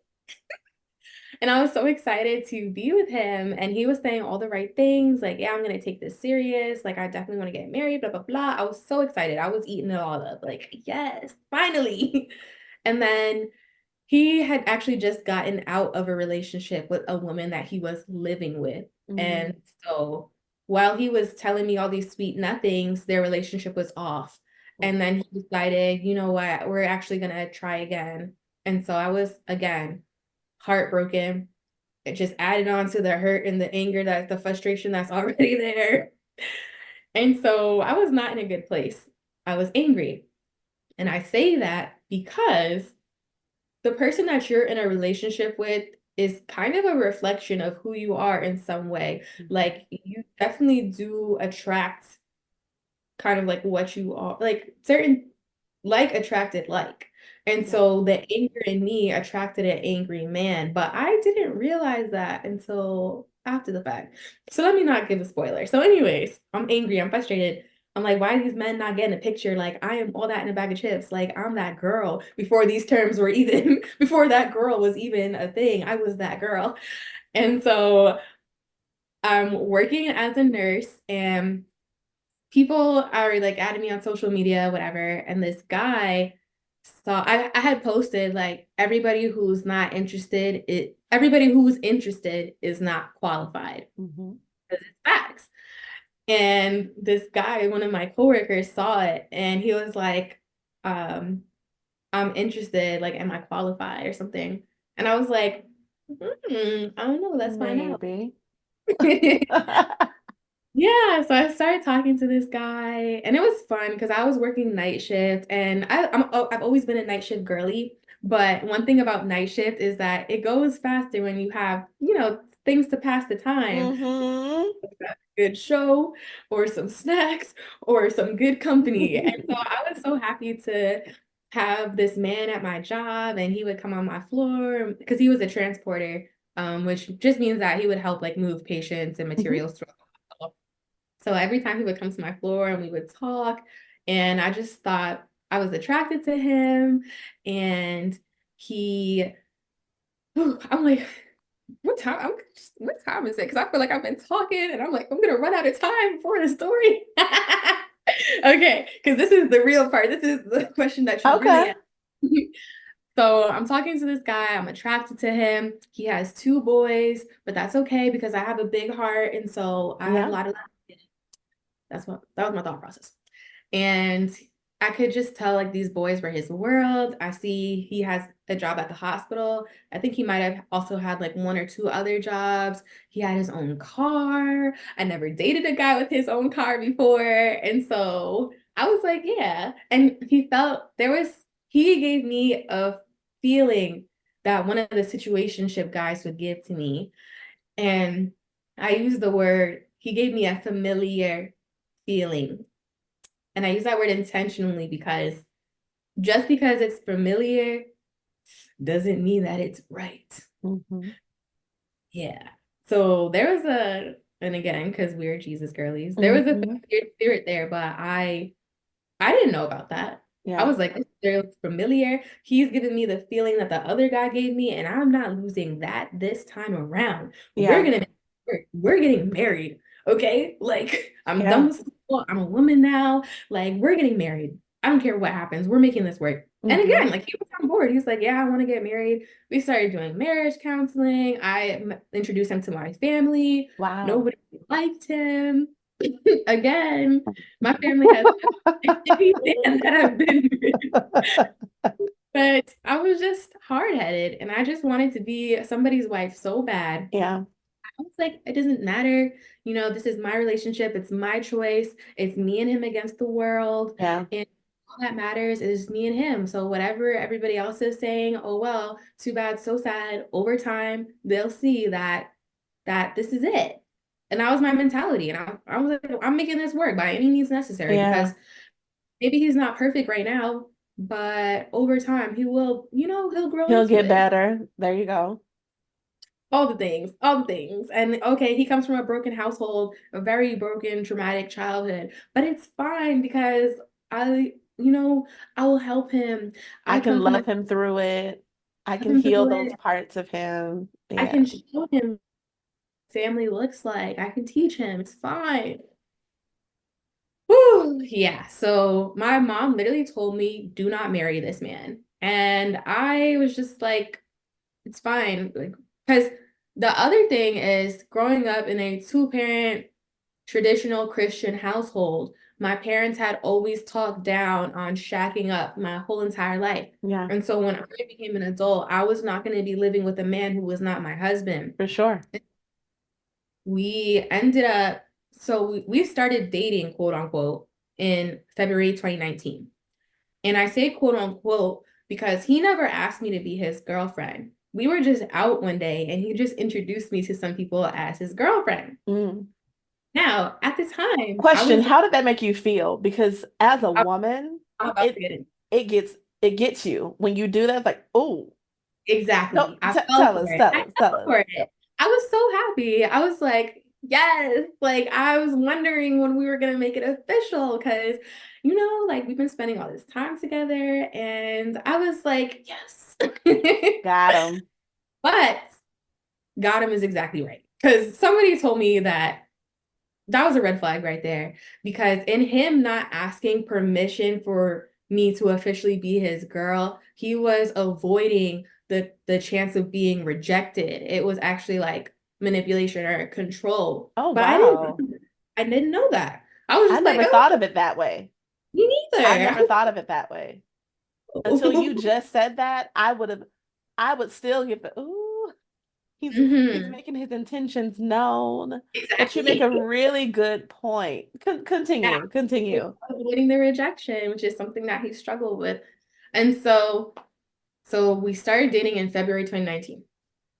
And I was so excited to be with him. And he was saying all the right things, like, yeah, I'm gonna take this serious. Like, I definitely want to get married, blah, blah, blah. I was so excited. I was eating it all up. Like, yes, finally. And then he had actually just gotten out of a relationship with a woman that he was living with. Mhm. And so while he was telling me all these sweet nothings, their relationship was off. And then he decided, you know what, we're actually gonna try again. And so I was again heartbroken. It just added on to the hurt and the anger, that the frustration that's already there. And so I was not in a good place. I was angry. And I say that because the person that you're in a relationship with is kind of a reflection of who you are in some way. Mhm. Like you definitely do attract kind of like what you are, like certain like attracted like. And Yeah. so the anger in me attracted an angry man, but I didn't realize that until after the fact. So let me not give a spoiler. So, anyways, I'm angry, I'm frustrated. I'm like, why are these men not getting a picture? Like, I am all that in a bag of chips. Like, I'm that girl before these terms were even, before that girl was even a thing. I was that girl. And so I'm working as a nurse, and people are like adding me on social media, whatever. And this guy saw I had posted like everybody who's interested is not qualified. Mhm. Because it's facts. And this guy, one of my coworkers, saw it and he was like, um, I'm interested, like, am I qualified or something? And I was like, I don't know, let's find out. Maybe. Yeah, so I started talking to this guy, and it was fun because I was working night shift, and I've always been a night shift girly. But one thing about night shift is that it goes faster when you have, things to pass the time. Mhm. Good show, or some snacks, or some good company. And so I was so happy to have this man at my job, and he would come on my floor because he was a transporter, which just means that he would help like move patients and Mhm. materials through. So every time he would come to my floor and we would talk, and I just thought I was attracted to him. And he, I'm like, what time is it? Because I feel like I've been talking, and I'm like, I'm gonna run out of time for the story. Okay, because this is the real part. This is the question that you really Okay. ask. So I'm talking to this guy. I'm attracted to him. He has two boys, but that's okay because I have a big heart, and so I have a Yeah. lot of love. That was my thought process. And I could just tell like these boys were his world. I see he has a job at the hospital. I think he might have also had like one or two other jobs. He had his own car. I never dated a guy with his own car before. And so I was like, yeah. And he gave me a feeling that one of the situationship guys would give to me. And I use the word, he gave me a familiar feeling. And I use that word intentionally because just because it's familiar doesn't mean that it's right. Mm-hmm. Yeah. So there was and again, because we're Jesus girlies, there was a Mm-hmm. familiar spirit there, but I didn't know about that. I Yeah. was like, they're familiar. He's giving me the feeling that the other guy gave me, and I'm not losing that this time around. Yeah. We're getting married. Okay. Like, I'm Yeah. done with school. I'm a woman now. Like, we're getting married. I don't care what happens. We're making this work. And Mm-hmm. again, like he was on board. He's like, yeah, I want to get married. We started doing marriage counseling. Introduced him to my family. Wow. Nobody liked him. Again, my family has any man that I've been with. But I was just hard-headed and I just wanted to be somebody's wife so bad. Yeah. I was like, it doesn't matter. This is my relationship. It's my choice. It's me and him against the world. Yeah. And all that matters is me and him. So whatever everybody else is saying, oh well, too bad, so sad. Over time, they'll see that this is it. And that was my mentality. And I was like, I'm making this work by any means necessary Yeah. because maybe he's not perfect right now, but over time he will, he'll grow He'll into get it. better. There you go. All the things, all the things. And okay, he comes from a broken household, a very broken, traumatic childhood, but it's fine because I, I will help him. I I can come from a love him through it. I help can him heal through those it. parts of him. I Yeah. can show him family looks like. I can teach him. It's fine. Whew, yeah. So my mom literally told me, do not marry this man. And I was just like, it's fine. Like, because the other thing is growing up in a two-parent traditional Christian household, my parents had always talked down on shacking up my whole entire life. Yeah, And so when I became an adult, I was not going to be living with a man who was not my husband. for sure. We ended up, so we started dating, quote unquote, in February 2019. And I say quote unquote because he never asked me to be his girlfriend. We were just out one day and he just introduced me to some people as his girlfriend. Mm. Now, at the time, Question, how did that make you feel? Because as a I'm woman, about to it get in. it gets you. When you do that, it's like, oh, no, Exactly. I fell tell for us, it. tell I us, tell fell us. for it. I was so happy. I was like, yes. Like I was wondering when we were gonna make it official because, like we've been spending all this time together, and I was like, yes. Got him. But got him is exactly right. Because somebody told me that was a red flag right there. Because in him not asking permission for me to officially be his girl, he was avoiding the chance of being rejected. It was actually like manipulation or control. Oh, But wow. I didn't know that. I was I just like, never thought oh, of it that way. me I neither. never thought of it that way. Until you just said that, I would still give the, ooh, he's Hmm. making his intentions known. But you make Exactly. a really good point. Yeah. Continue, continue. Avoiding the rejection, which is something that he struggled with. And so we started dating in February 2019,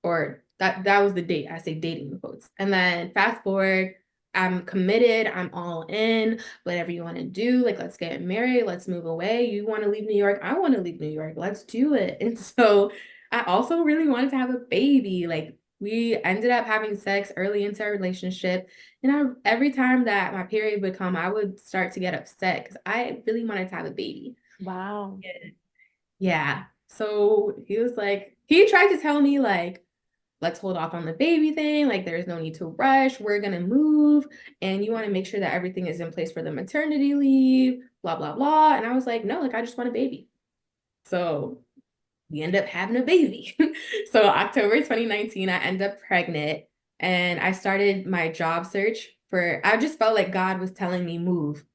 or that was the date. I say dating in quotes. And then fast forward, I'm committed, I'm all in, whatever you want to do, like let's get married, let's move away. You want to leave New York, I want to leave New York. Let's do it. And so I also really wanted to have a baby. Like we ended up having sex early into our relationship. And every time that my period would come, I would start to get upset because I really wanted to have a baby. Wow. Yeah. So he tried to tell me, like, let's hold off on the baby thing. Like, there's no need to rush. We're going to move. And you want to make sure that everything is in place for the maternity leave, blah, blah, blah. And I was like, no, like, I just want a baby. So we end up having a baby. So October 2019, I end up pregnant and I started my job search I just felt like God was telling me move.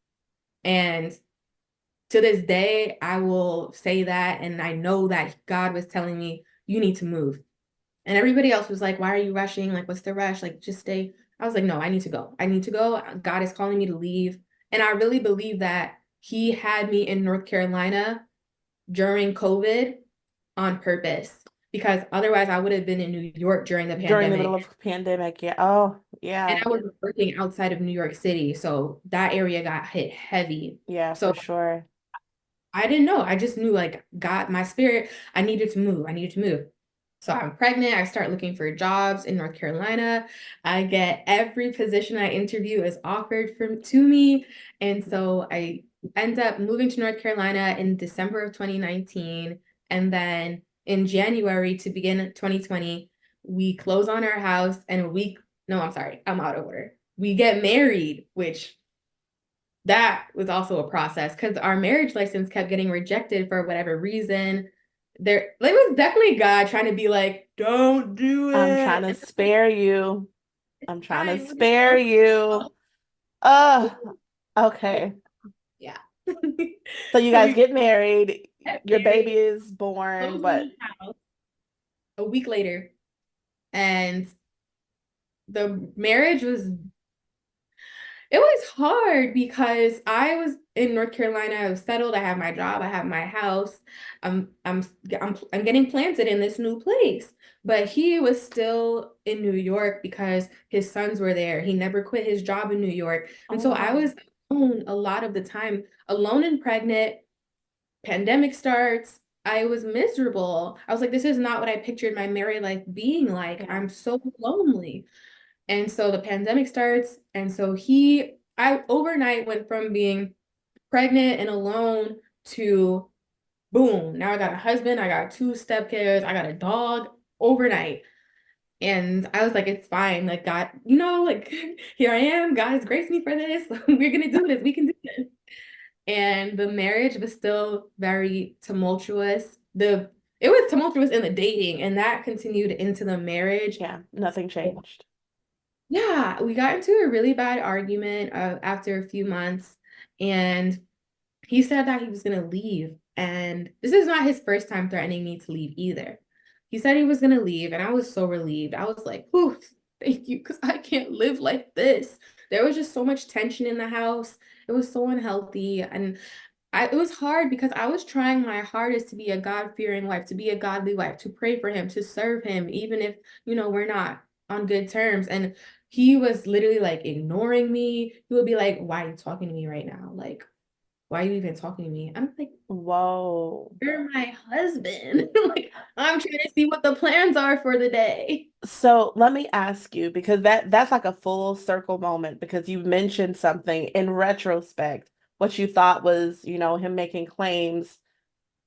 And To this day, I will say that, and I know that God was telling me, you need to move. And everybody else was like, why are you rushing? Like, what's the rush? Like, just stay. I was like, no, I need to go. I need to go. God is calling me to leave. And I really believe that He had me in North Carolina during COVID on purpose, because otherwise I would have been in New York during the During the middle pandemic. of pandemic, yeah. Oh, And yeah. I was working outside of New York City. So that area got hit heavy. Yeah, for So sure. I didn't know. I just knew, like, God, my spirit, I needed to move. I needed to move. So I'm pregnant. I start looking for jobs in North Carolina. I get every position I interview is offered to me. And so I end up moving to North Carolina in December of 2019. And then in January to begin 2020, we close on our house, and a week, no, I'm sorry, I'm out of order. We get married, which that was also a process because our marriage license kept getting rejected for whatever reason. There was definitely God trying to be like, don't do I'm trying it. to And it's like, spare you. it's I'm trying to fine. spare you. Oh, okay. Yeah. So you So guys we get married. get Your baby married, is born, closed on but the house a week later. And the marriage was It was hard because I was in North Carolina. I was settled. I have my job. I have my house. I'm getting planted in this new place. But he was still in New York because his sons were there. He never quit his job in New York. And oh so I wow. was alone a lot of the time, alone and pregnant. Pandemic starts. I was miserable. I was like, this is not what I pictured my married life being like. Yeah. I'm so lonely. And so the pandemic starts. And so I overnight went from being pregnant and alone to boom, now I got a husband, I got two stepkids, I got a dog overnight. And I was like, it's fine. Like, God, like, here I am. God has graced me for this. We're going to do this. We can do this. And the marriage was still very tumultuous. It was tumultuous in the dating, and that continued into the marriage. Yeah. Nothing changed. Yeah, we got into a really bad argument after a few months, and he said that he was going to leave. And this is not his first time threatening me to leave either. He said he was going to leave, and I was so relieved. I was like, whew, thank you, because I can't live like this. There was just so much tension in the house. It was so unhealthy. And it was hard because I was trying my hardest to be a God-fearing wife, to be a godly wife, to pray for him, to serve him, even if, we're not on good terms. And he was literally like ignoring me. He would be like, why are you talking to me right now? Like, why are you even talking to me? I'm like, Whoa. you're my husband. Like, I'm trying to see what the plans are for the day. So let me ask you, because that's like a full circle moment, because you mentioned something in retrospect, what you thought was, him making claims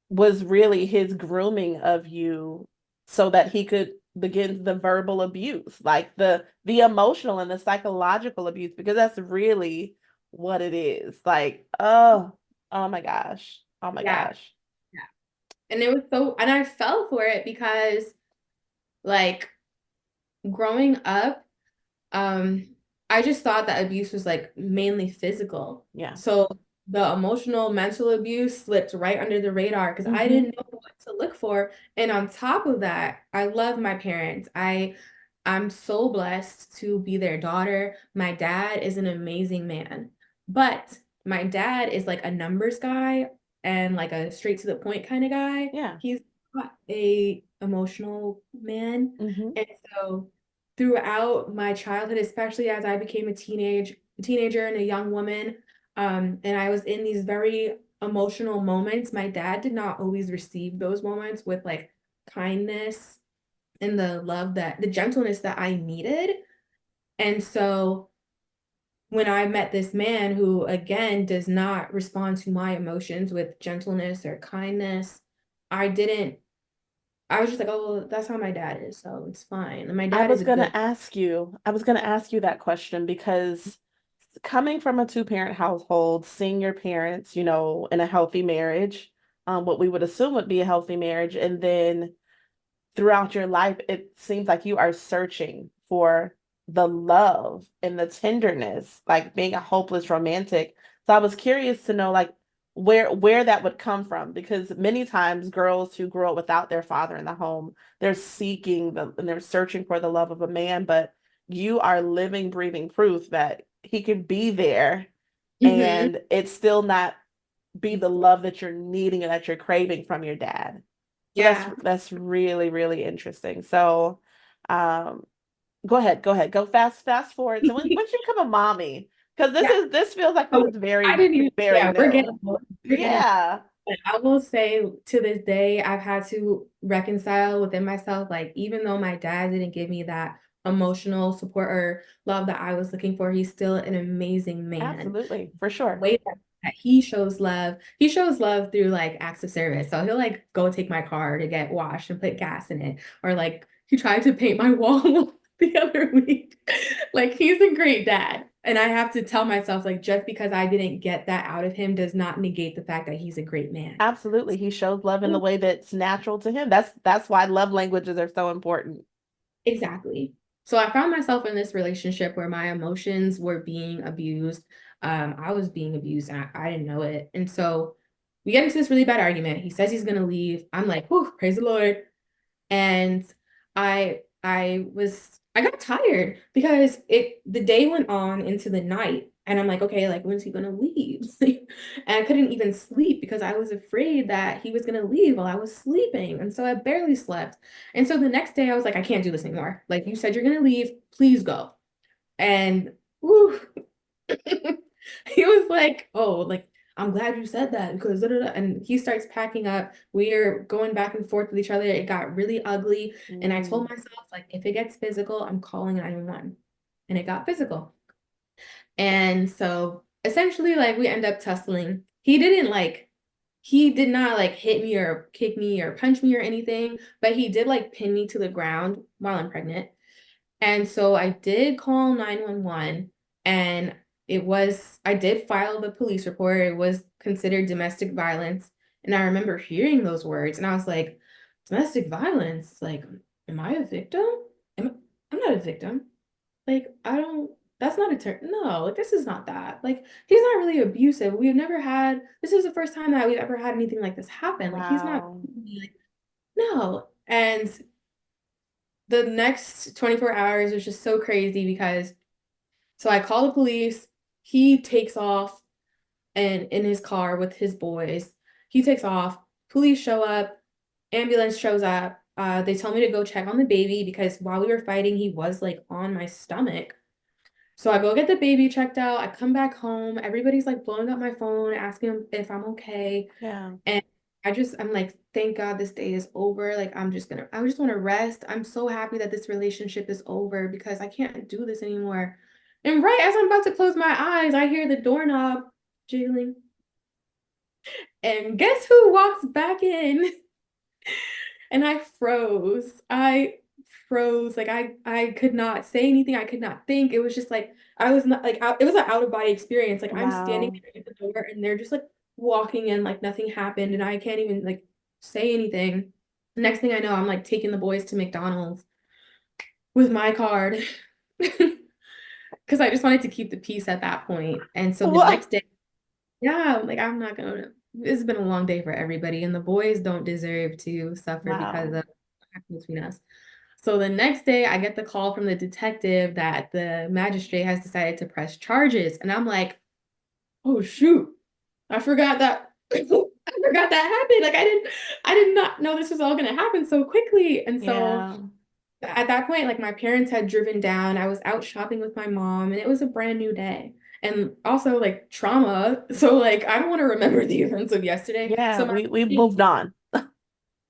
was really his grooming of you so that he could begin the verbal abuse, like the emotional and the psychological abuse, because that's really what it is. Like, oh my gosh. Oh my Yeah. gosh. Yeah. And and I fell for it because, like, growing up, um, I just thought that abuse was like mainly physical. Yeah. So the emotional, mental abuse slipped right under the radar because I Hmm. didn't know what to look for. And on top of that, I love my parents. I'm so blessed to be their daughter. My dad is an amazing man, but my dad is like a numbers guy and like a straight to the point kind of guy. Yeah. He's not a emotional man. Hmm. And so throughout my childhood, especially as I became a teenager and a young woman, and I was in these very emotional moments, my dad did not always receive those moments with like kindness and the gentleness that I needed. And so when I met this man who, again, does not respond to my emotions with gentleness or kindness, I didn't, I was just like, oh, well, that's how my dad is. So it's fine. And my I dad was is gonna good. ask you, I was gonna ask you that question because coming from a two-parent household, seeing your parents, in a healthy marriage, what we would assume would be a healthy marriage, and then throughout your life, it seems like you are searching for the love and the tenderness, like being a hopeless romantic. So I was curious to know, like, where that would come from, because many times girls who grow up without their father in the home, they're seeking and they're searching for the love of a man, but you are living, breathing proof that he can be there Hmm. and it's still not be the love that you're needing and that you're craving from your dad. So Yeah. that's really, really interesting. So um go fast forward. So when did you become a mommy? Because Yeah. this feels like this So is I very, didn't even, very yeah, new. we're getting, Yeah, but I will say to this day, I've had to reconcile within myself, like, even though my dad didn't give me that emotional support or love that I was looking for, he's still an amazing man. absolutely, for The sure. way that he shows love through like acts of service. So he'll like go take my car to get washed and put gas in it, or like he tried to paint my wall the other week. Like he's a great dad. And I have to tell myself, like, just because I didn't get that out of him does not negate the fact that he's a great man. Absolutely. He shows love in the way that's natural to him. That's why love languages are so important. Exactly. So I found myself in this relationship where my emotions were being abused. I was being abused and I didn't know it. And so we get into this really bad argument. He says he's gonna leave. I'm like, whew, praise the Lord. And I got tired because the day went on into the night and I'm like, okay, like when's he gonna leave? And I couldn't even sleep because I was afraid that he was gonna leave while I was sleeping. And so I barely slept. And so the next day I was like, I can't do this anymore. Like you said you're gonna leave, please go. And whew, he was like, "Oh, like I'm glad you said that because da, da, da." And he starts packing up. We're going back and forth with each other. It got really ugly, and I told Mm, myself like, if it gets physical, I'm calling 911. And it got physical. And so essentially, like we end up tussling. He did not like hit me or kick me or punch me or anything, but he did like pin me to the ground while I'm pregnant. And so I did call 911 and I did file the police report. It was considered domestic violence. And I remember hearing those words and I was like, domestic violence? Like, am I a victim? I'm not a victim. Like, that's not a term. No, like, this is not that. Like, he's not really abusive. This is the first time that we've ever had anything like this happen. Like, he's not, wow. like, no. And the next 24 hours was just so crazy because so I call the police. He takes off and in his car with his boys. He takes off. Police show up. Ambulance shows up. They tell me to go check on the baby because while we were fighting, he was like on my stomach. So I go get the baby checked out. I come back home. Everybody's like blowing up my phone, asking if I'm okay. Yeah. And I'm like, thank God this day is over. Like, I just want to rest. I'm so happy that this relationship is over because I can't do this anymore. And right as I'm about to close my eyes, I hear the doorknob jiggling. And guess who walks back in? And I froze. I froze. Like I could not say anything. I could not think. It was just like I was not like it was an out of body experience. Like I'm standing Wow. there at the door and they're just like walking in like nothing happened and I can't even like say anything. The next thing I know, I'm like taking the boys to McDonald's with my card because I just wanted to keep the peace at that point. And so the What? next day, yeah, like I'm not gonna. It's been a long day for everybody, and the boys don't deserve to suffer because of Wow. what happened between us. So the next day, I get the call from the detective that the magistrate has decided to press charges, and I'm like, "Oh shoot, I forgot that." I forgot that happened. Like I did not know this was all gonna happen so quickly. And so Yeah. at that point, like my parents had driven down. I was out shopping with my mom, and it was a brand new day. And also like trauma. So like I don't want to remember the events of yesterday. Yeah, So my we moved on.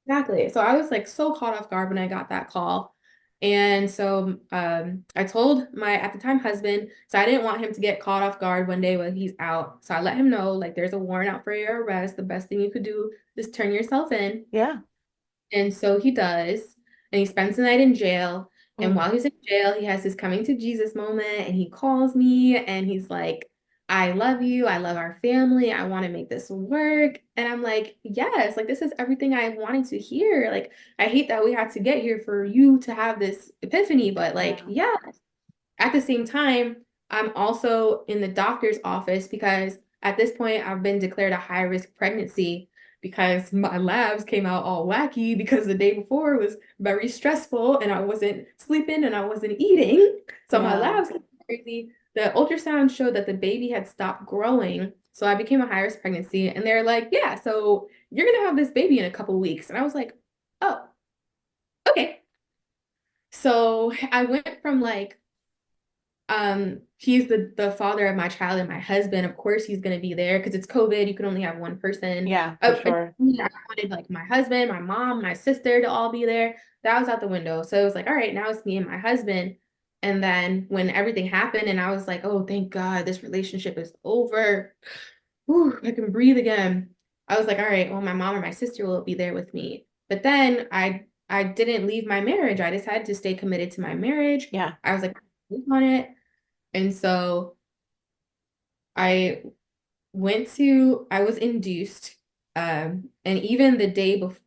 exactly. So I was like so caught off guard when I got that call. And so I told my at the time husband, so I didn't want him to get caught off guard one day when he's out. So I let him know like there's a warrant out for your arrest. The best thing you could do is turn yourself in. Yeah. And so he does, and he spends the night in jail. And Mm. while he's in jail, he has his coming to Jesus moment, and he calls me and he's like, I love you. I love our family. I want to make this work. And I'm like, yes, like this is everything I wanted to hear. Like, I hate that we had to get here for you to have this epiphany, but like, Yeah. yeah. At the same time, I'm also in the doctor's office because at this point, I've been declared a high risk pregnancy because my labs came out all wacky because the day before was very stressful and I wasn't sleeping and I wasn't eating. So my Yeah. labs came crazy. The ultrasound showed that the baby had stopped growing. So I became a high risk pregnancy. And they're like, yeah, so you're going to have this baby in a couple weeks. And I was like, oh, okay. So I went from like, he's the father of my child and my husband. Of course, he's gonna be there because it's COVID. You can only have one person. Yeah, for sure. I wanted like my husband, my mom, my sister to all be there. That was out the window. So it was like, all right, now it's me and my husband. And then when everything happened, and I was like, oh, thank God, this relationship is over. Whew, I can breathe again. I was like, all right, well, my mom or my sister will be there with me. But then I didn't leave my marriage. I decided to stay committed to my marriage. Yeah. I was like, on it. And so I I was induced. And even the day before,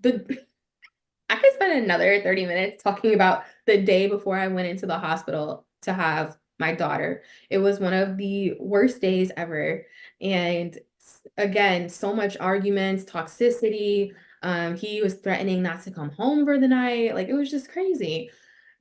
I could spend another 30 minutes talking about the day before I went into the hospital to have my daughter. It was one of the worst days ever. And again, so much arguments, toxicity. He was threatening not to come home for the night. Like it was just crazy.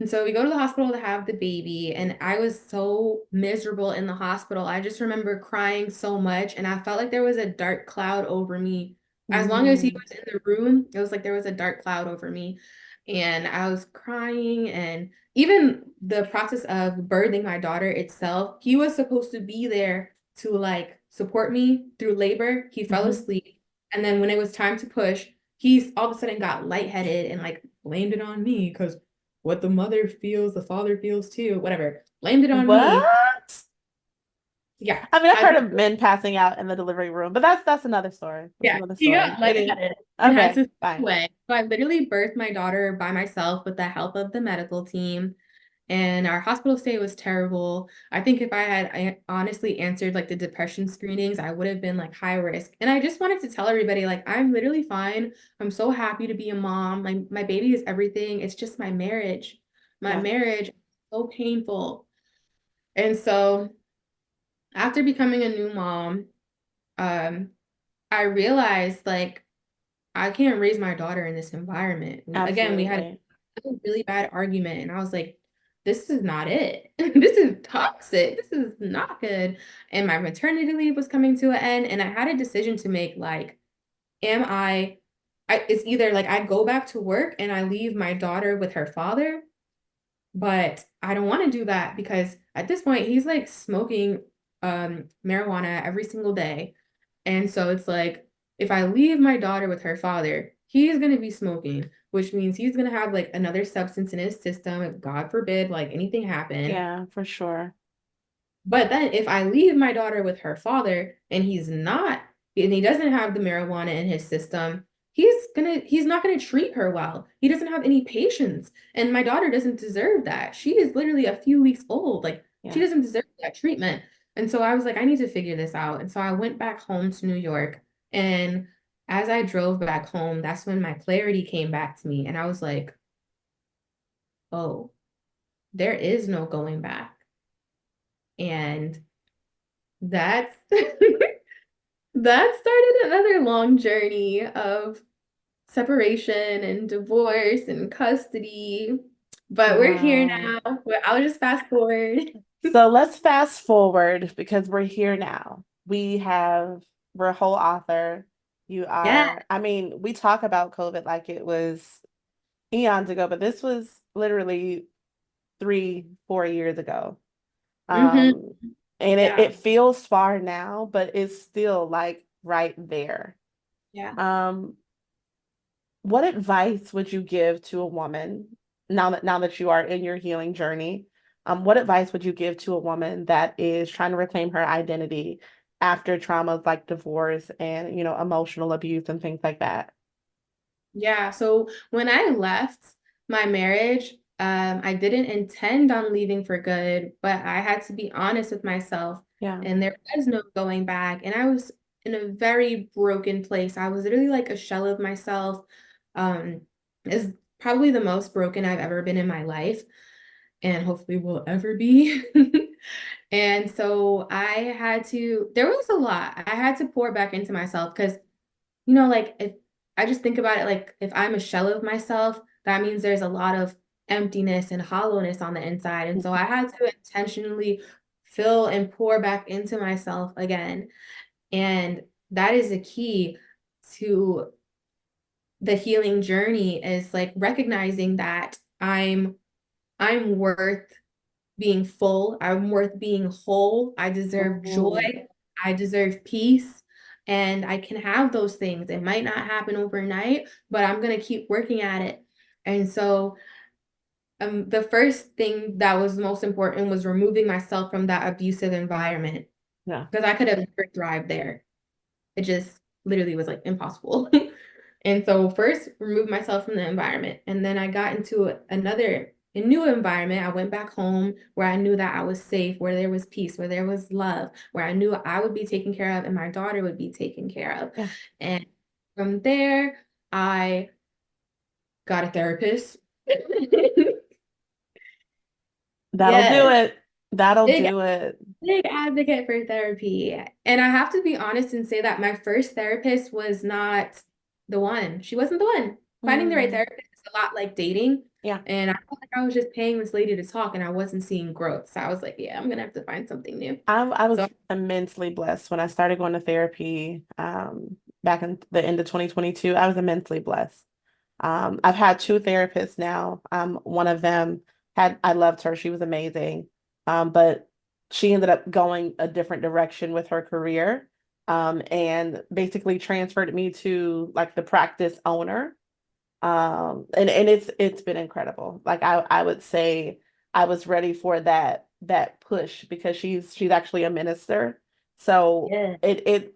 And so we go to the hospital to have the baby, and I was so miserable in the hospital. I just remember crying so much, and I felt like there was a dark cloud over me. As long as he Hmm. was in the room, it was like there was a dark cloud over me. And I was crying, and even the process of birthing my daughter itself, he was supposed to be there to like support me through labor. He fell Hmm. asleep. And then when it was time to push, he's all of a sudden got lightheaded and like blamed it on me because what the mother feels, the father feels too, whatever. Blamed it on me. What? Yeah. I mean, I've I heard of men passing out in the delivery room, but that's another story. That's Yeah, another he story. got It is lightheaded and had okay. to stay Fine. away. So I literally birthed my daughter by myself with the help of the medical team. And our hospital stay was terrible. I think if I honestly answered like the depression screenings, I would have been like high risk. And I just wanted to tell everybody, like, I'm literally fine. I'm so happy to be a mom. My baby is everything. It's just my marriage. My Yeah. marriage is so painful. And so after becoming a new mom, um, I realized like I can't raise my daughter in this environment. Again, we had Absolutely. a really bad argument, and I was like, this is not it. This is toxic. This is not good. And my maternity leave was coming to an end, and I had a decision to make like, am it's either like I go back to work and I leave my daughter with her father, but I don't want to do that because at this point he's like smoking marijuana every single day. And so it's like, if I leave my daughter with her father, he's going to be smoking, which means he's going to have like another substance in his system. If God forbid, like anything happen. Yeah, for sure. But then if I leave my daughter with her father and and he doesn't have the marijuana in his system, he's not gonna treat her well. He doesn't have any patience. And my daughter doesn't deserve that. She is literally a few weeks old. Like she Yeah. doesn't deserve that treatment. And so I was like, I need to figure this out. And so I went back home to New York. And as I drove back home, that's when my clarity came back to me. And I was like, oh, there is no going back. And that's that started another long journey of separation and divorce and custody. But we're here Wow. now. I'll just fast forward. So let's fast forward because we're here now. We're a whole author. You Yeah. are, I mean, we talk about COVID like it was eons ago, but this was literally 3, 4 years ago. Hmm. Um, and it Yeah. feels far now, but it's still like right there. Yeah. Um, what advice would you give to a woman now that you are in your healing journey? What advice would you give to a woman that is trying to reclaim her identity after traumas like divorce and, emotional abuse and things like that? Yeah. So when I left my marriage, I didn't intend on leaving for good, but I had to be honest with myself, Yeah. and there was no going back. And I was in a very broken place. I was literally like a shell of myself. Um, is probably the most broken I've ever been in my life, and hopefully will ever be. And so there was a lot. I had to pour back into myself because, like if I just think about it, like if I'm a shell of myself, that means there's a lot of emptiness and hollowness on the inside. And so I had to intentionally fill and pour back into myself again. And that is the key to the healing journey, is like recognizing that I'm worth being full. I'm worth being whole. I deserve joy. Ooh, I deserve peace. And I can have those things. It might not happen overnight, but I'm going to keep working at it. And so, the first thing that was most important was removing myself from that abusive environment, yeah. because I could have never thrived there. It just literally was like impossible. And so first removed myself from the environment. And then I got into a new environment. I went back home where I knew that I was safe, where there was peace, where there was love, where I knew I would be taken care of and my daughter would be taken care of. Yeah. And from there, I got a therapist. That'll do Yes, it. That'll big do it. big advocate for therapy. And I have to be honest and say that my first therapist was not the one. She wasn't the one. Finding the right Mm, therapist is a lot like dating. yeah. And I felt like I was just paying this lady to talk and I wasn't seeing growth. So I was like, yeah, I'm gonna have to find something new. I was So immensely blessed when I started going to therapy back in the end of 2022. I was immensely blessed. I've had two therapists now. One of them I loved her. She was amazing. But she ended up going a different direction with her career, and basically transferred me to like the practice owner. And it's been incredible. Like I would say I was ready for that push because she's actually a minister. So yeah.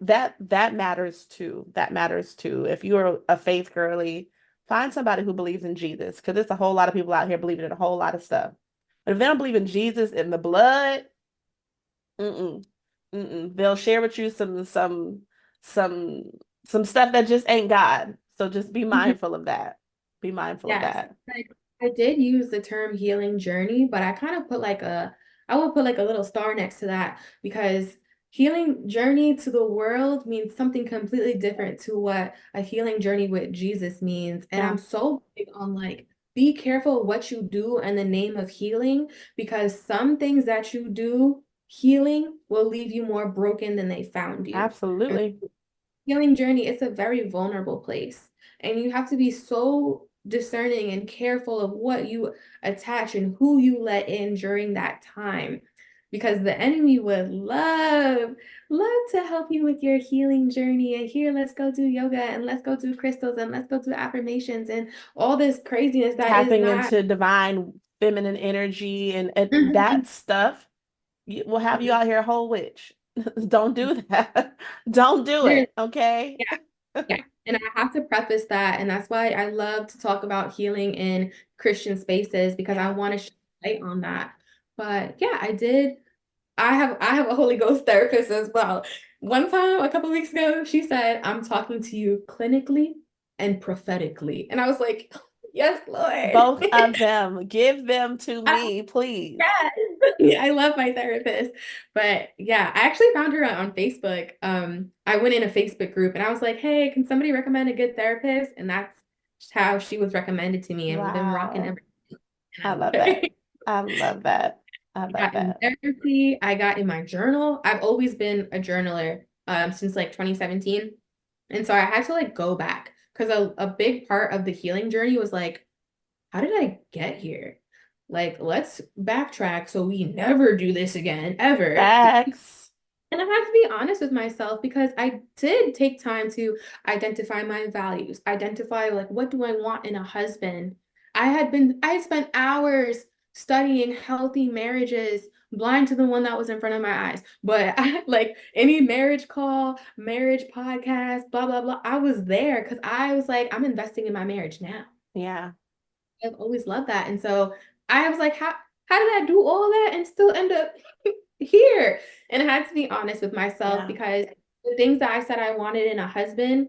that matters too. That matters too. If you're a faith girly, find somebody who believes in Jesus, because there's a whole lot of people out here believing in a whole lot of stuff. But if they don't believe in Jesus in the blood, mm-mm, mm-mm, they'll share with you some some stuff that just ain't God. So just be mindful of that. Be mindful of Yes, that. like I did use the term healing journey, but I kind of I would put like a little star next to that, because healing journey to the world means something completely different to what a healing journey with Jesus means. And Yeah, I'm so big on like, be careful what you do in the name of healing, because some things that you do healing will leave you more broken than they found you. And absolutely. healing journey, it's a very vulnerable place. And you have to be so discerning and careful of what you attach and who you let in during that time. Because the enemy would love to help you with your healing journey. And here, let's go do yoga and let's go do crystals and let's go do affirmations and all this craziness that is Tapping not. into divine feminine energy and that stuff will have you out here a whole witch. Don't do that. Don't do it. Okay. Yeah. Yeah. And I have to preface that. And that's why I love to talk about healing in Christian spaces, because I Yeah. want to shed light on that. But yeah, I did. I have a Holy Ghost therapist as well. One time, a couple weeks ago, she said, I'm talking to you clinically and prophetically. And I was like, yes, Lord. Both of them. Give them to me, please. Yes. Yeah, I love my therapist. But yeah, I actually found her on Facebook. I went in a Facebook group and I was like, hey, can somebody recommend a good therapist? And that's how she was recommended to me. And we've been rocking Wow. ever since. And I I love love her. that. I love that. I I love got in that. therapy. I got in my journal. I've always been a journaler since like 2017. And so I had to like go back, because a big part of the healing journey was like, how did I get here? Like, let's backtrack so we never do this again, ever. Facts. And I have to be honest with myself, because I did take time to identify my values, identify like, what do I want in a husband? I had spent hours studying healthy marriages, blind to the one that was in front of my eyes. But I like any marriage call, marriage podcast, blah, blah, blah. I was there because I was like, I'm investing in my marriage now. Yeah. I've always loved that. And so I was like, how did I do all that and still end up here? And I had to be honest with myself, Yeah. because the things that I said I wanted in a husband,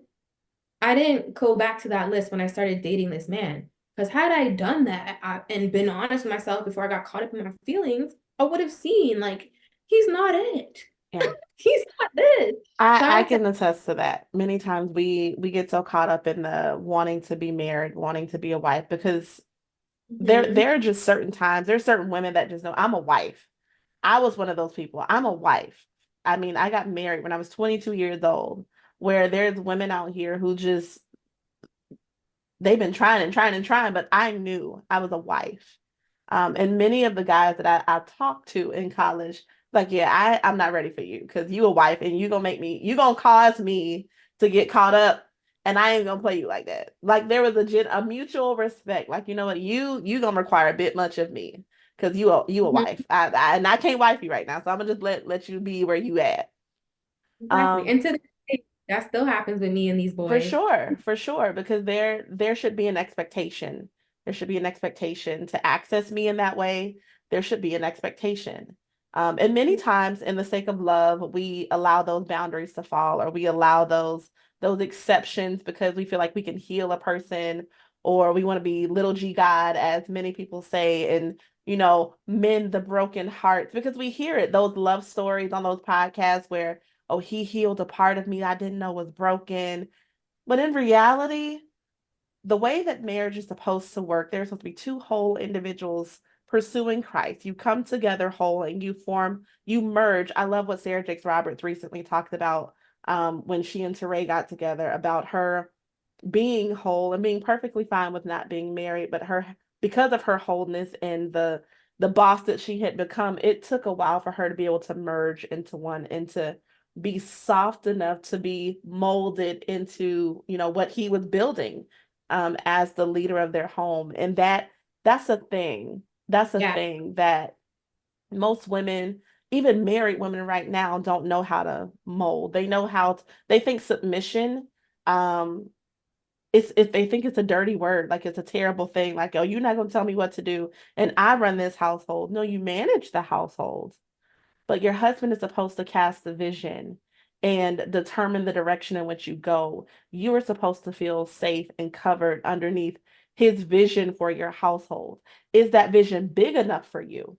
I didn't go back to that list when I started dating this man. Because had I done that and been honest with myself before I got caught up in my feelings, I would have seen like he's not it. Yeah. He's not it. So I I had to, can attest to that. Many times we get so caught up in the wanting to be married, wanting to be a wife, because mhm, there are just certain times, there's certain women that just know I'm a wife. I was one of those people. I'm a wife. I mean, I got married when I was 22 years old, where there's women out here who just they've been trying and trying and trying, but I knew I was a wife. And many of the guys that I talked to in college, like, yeah, I'm not ready for you because you a wife and you gonna cause me to get caught up, and I ain't gonna play you like that. Like there was a mutual respect. Like, you know what, you gonna require a bit much of me because you a mhm, wife. And I can't wife you right now, so I'm gonna just let you be where you at. exactly. Um, And to this day, that still happens with me and these boys. For sure, because there should be an expectation. There should be an expectation to access me in that way. There should be an expectation. And many times, in the sake of love, we allow those boundaries to fall, or we allow those exceptions because we feel like we can heal a person, or we want to be little G God, as many people say, and mend the broken hearts because we hear it, those love stories on those podcasts where, oh, he healed a part of me I didn't know was broken. But in reality, the way that marriage is supposed to work, there's supposed to be two whole individuals pursuing Christ. You come together whole and you merge. I love what Sarah Jakes Roberts recently talked about when she and Teray got together, about her being whole and being perfectly fine with not being married, but her, because of her wholeness and the boss that she had become, it took a while for her to be able to merge into one and to be soft enough to be molded into, what he was building as the leader of their home. And that's a thing. That's a Yeah. thing that most women, even married women right now, don't know how to mold. They know how to, they think submission um it's if they think it's a dirty word, like it's a terrible thing, like, oh, you're not going to tell me what to do and I run this household. No, you manage the household, but your husband is supposed to cast the vision and determine the direction in which you go. You are supposed to feel safe and covered underneath his vision for your household. Is that vision big enough for you?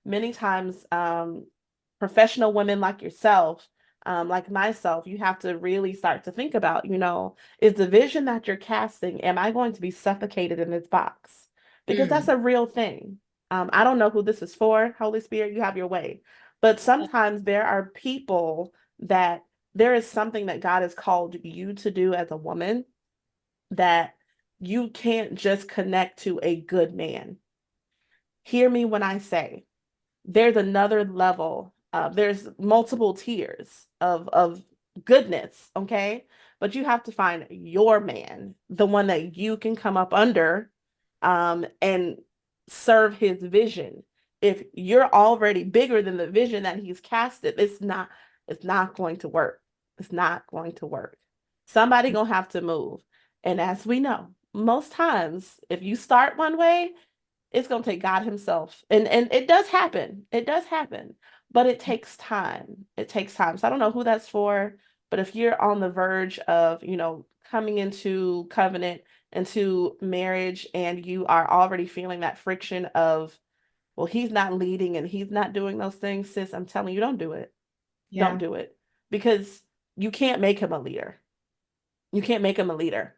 Many times, professional women like yourself, like myself, you have to really start to think about, is the vision that you're casting, am I going to be suffocated in this box? Because that's Mm. a real thing. I don't know who this is for. Holy Spirit, you have your way. But sometimes there are people that there is something that God has called you to do as a woman that you can't just connect to a good man. Hear me when I say, there's another level. There's multiple tiers of goodness, okay? But you have to find your man, the one that you can come up under, and serve his vision. If you're already bigger than the vision that he's casted, it's not going to work. It's not going to work. Somebody gonna have to move. And as we know, most times, if you start one way, it's going to take God himself. And it does happen. It does happen. But it takes time. It takes time. So I don't know who that's for, but if you're on the verge of, coming into covenant, into marriage, and you are already feeling that friction of, well, he's not leading and he's not doing those things, sis, I'm telling you, don't do it. Don't Yeah. do it. Because you can't make him a leader. You can't make him a leader.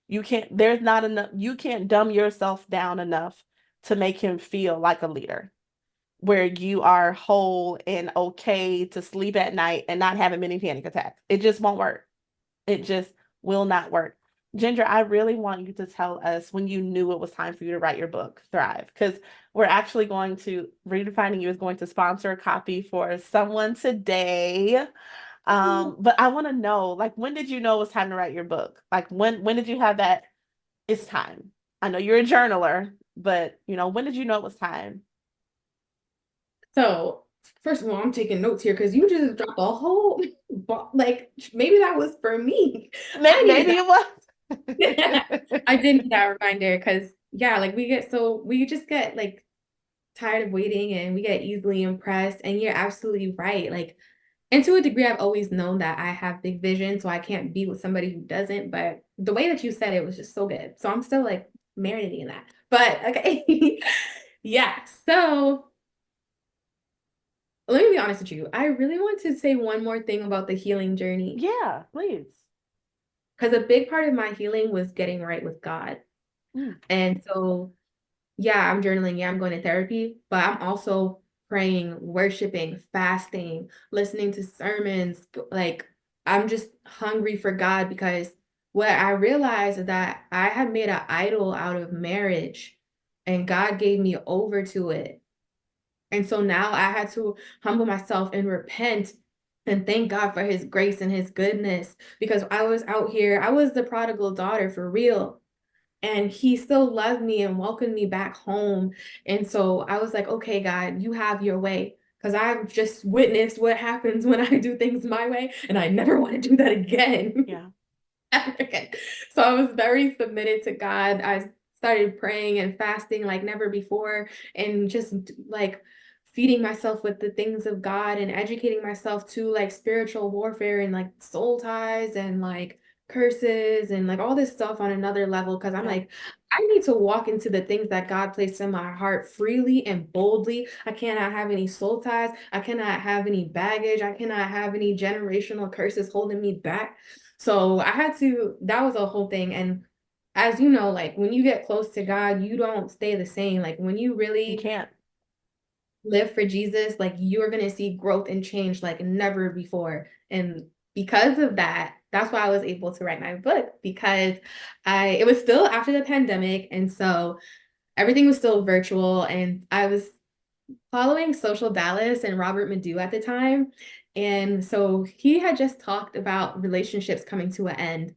There's not enough, you can't dumb yourself down enough to make him feel like a leader, where you are whole and okay to sleep at night and not having many panic attacks. It just won't work. It just will not work. Ginger, I really want you to tell us when you knew it was time for you to write your book, Thrive, because we're actually going to, Redefining You is going to sponsor a copy for someone today. But I want to know, like, when did you know it was time to write your book? Like, when did you have that it's time? I know you're a journaler, but when did you know it was time? So, first of all, I'm taking notes here because you just dropped a whole, like, maybe that was for me. I needed Maybe it was. that. I did need that reminder because, yeah, like, we just get like tired of waiting and we get easily impressed. And you're absolutely right. Like, and to a degree, I've always known that I have big vision, so I can't be with somebody who doesn't. But the way that you said it was just so good. So I'm still like marinating in that. But okay. Yeah. So let me be honest with you. I really want to say one more thing about the healing journey. Yeah, please. Because a big part of my healing was getting right with God. Mm, And so, yeah, I'm journaling. Yeah, I'm going to therapy, but I'm also praying, worshiping, fasting, listening to sermons. Like, I'm just hungry for God because what I realized is that I had made an idol out of marriage and God gave me over to it. And so now I had to humble myself and repent and thank God for his grace and his goodness because I was out here, I was the prodigal daughter for real. And he still loved me and welcomed me back home. And so I was like, okay, God, you have your way. Because I've just witnessed what happens when I do things my way, and I never want to do that again. yeah. Ever again. So I was very submitted to God. I started praying and fasting like never before, and just like feeding myself with the things of God and educating myself to like spiritual warfare and like soul ties and like curses and like all this stuff on another level because I'm Yeah. like I need to walk into the things that God placed in my heart freely and boldly. I cannot have any soul ties. I cannot have any baggage. I cannot have any generational curses holding me back. So I had to, that was a whole thing. And as you know, like when you get close to God, you don't stay the same. Like when you You really can't. live for Jesus, like you're going to see growth and change like never before. And because of that, that's why I was able to write my book because it was still after the pandemic. And so everything was still virtual. And I was following Social Dallas and Robert Madu at the time. And so he had just talked about relationships coming to an end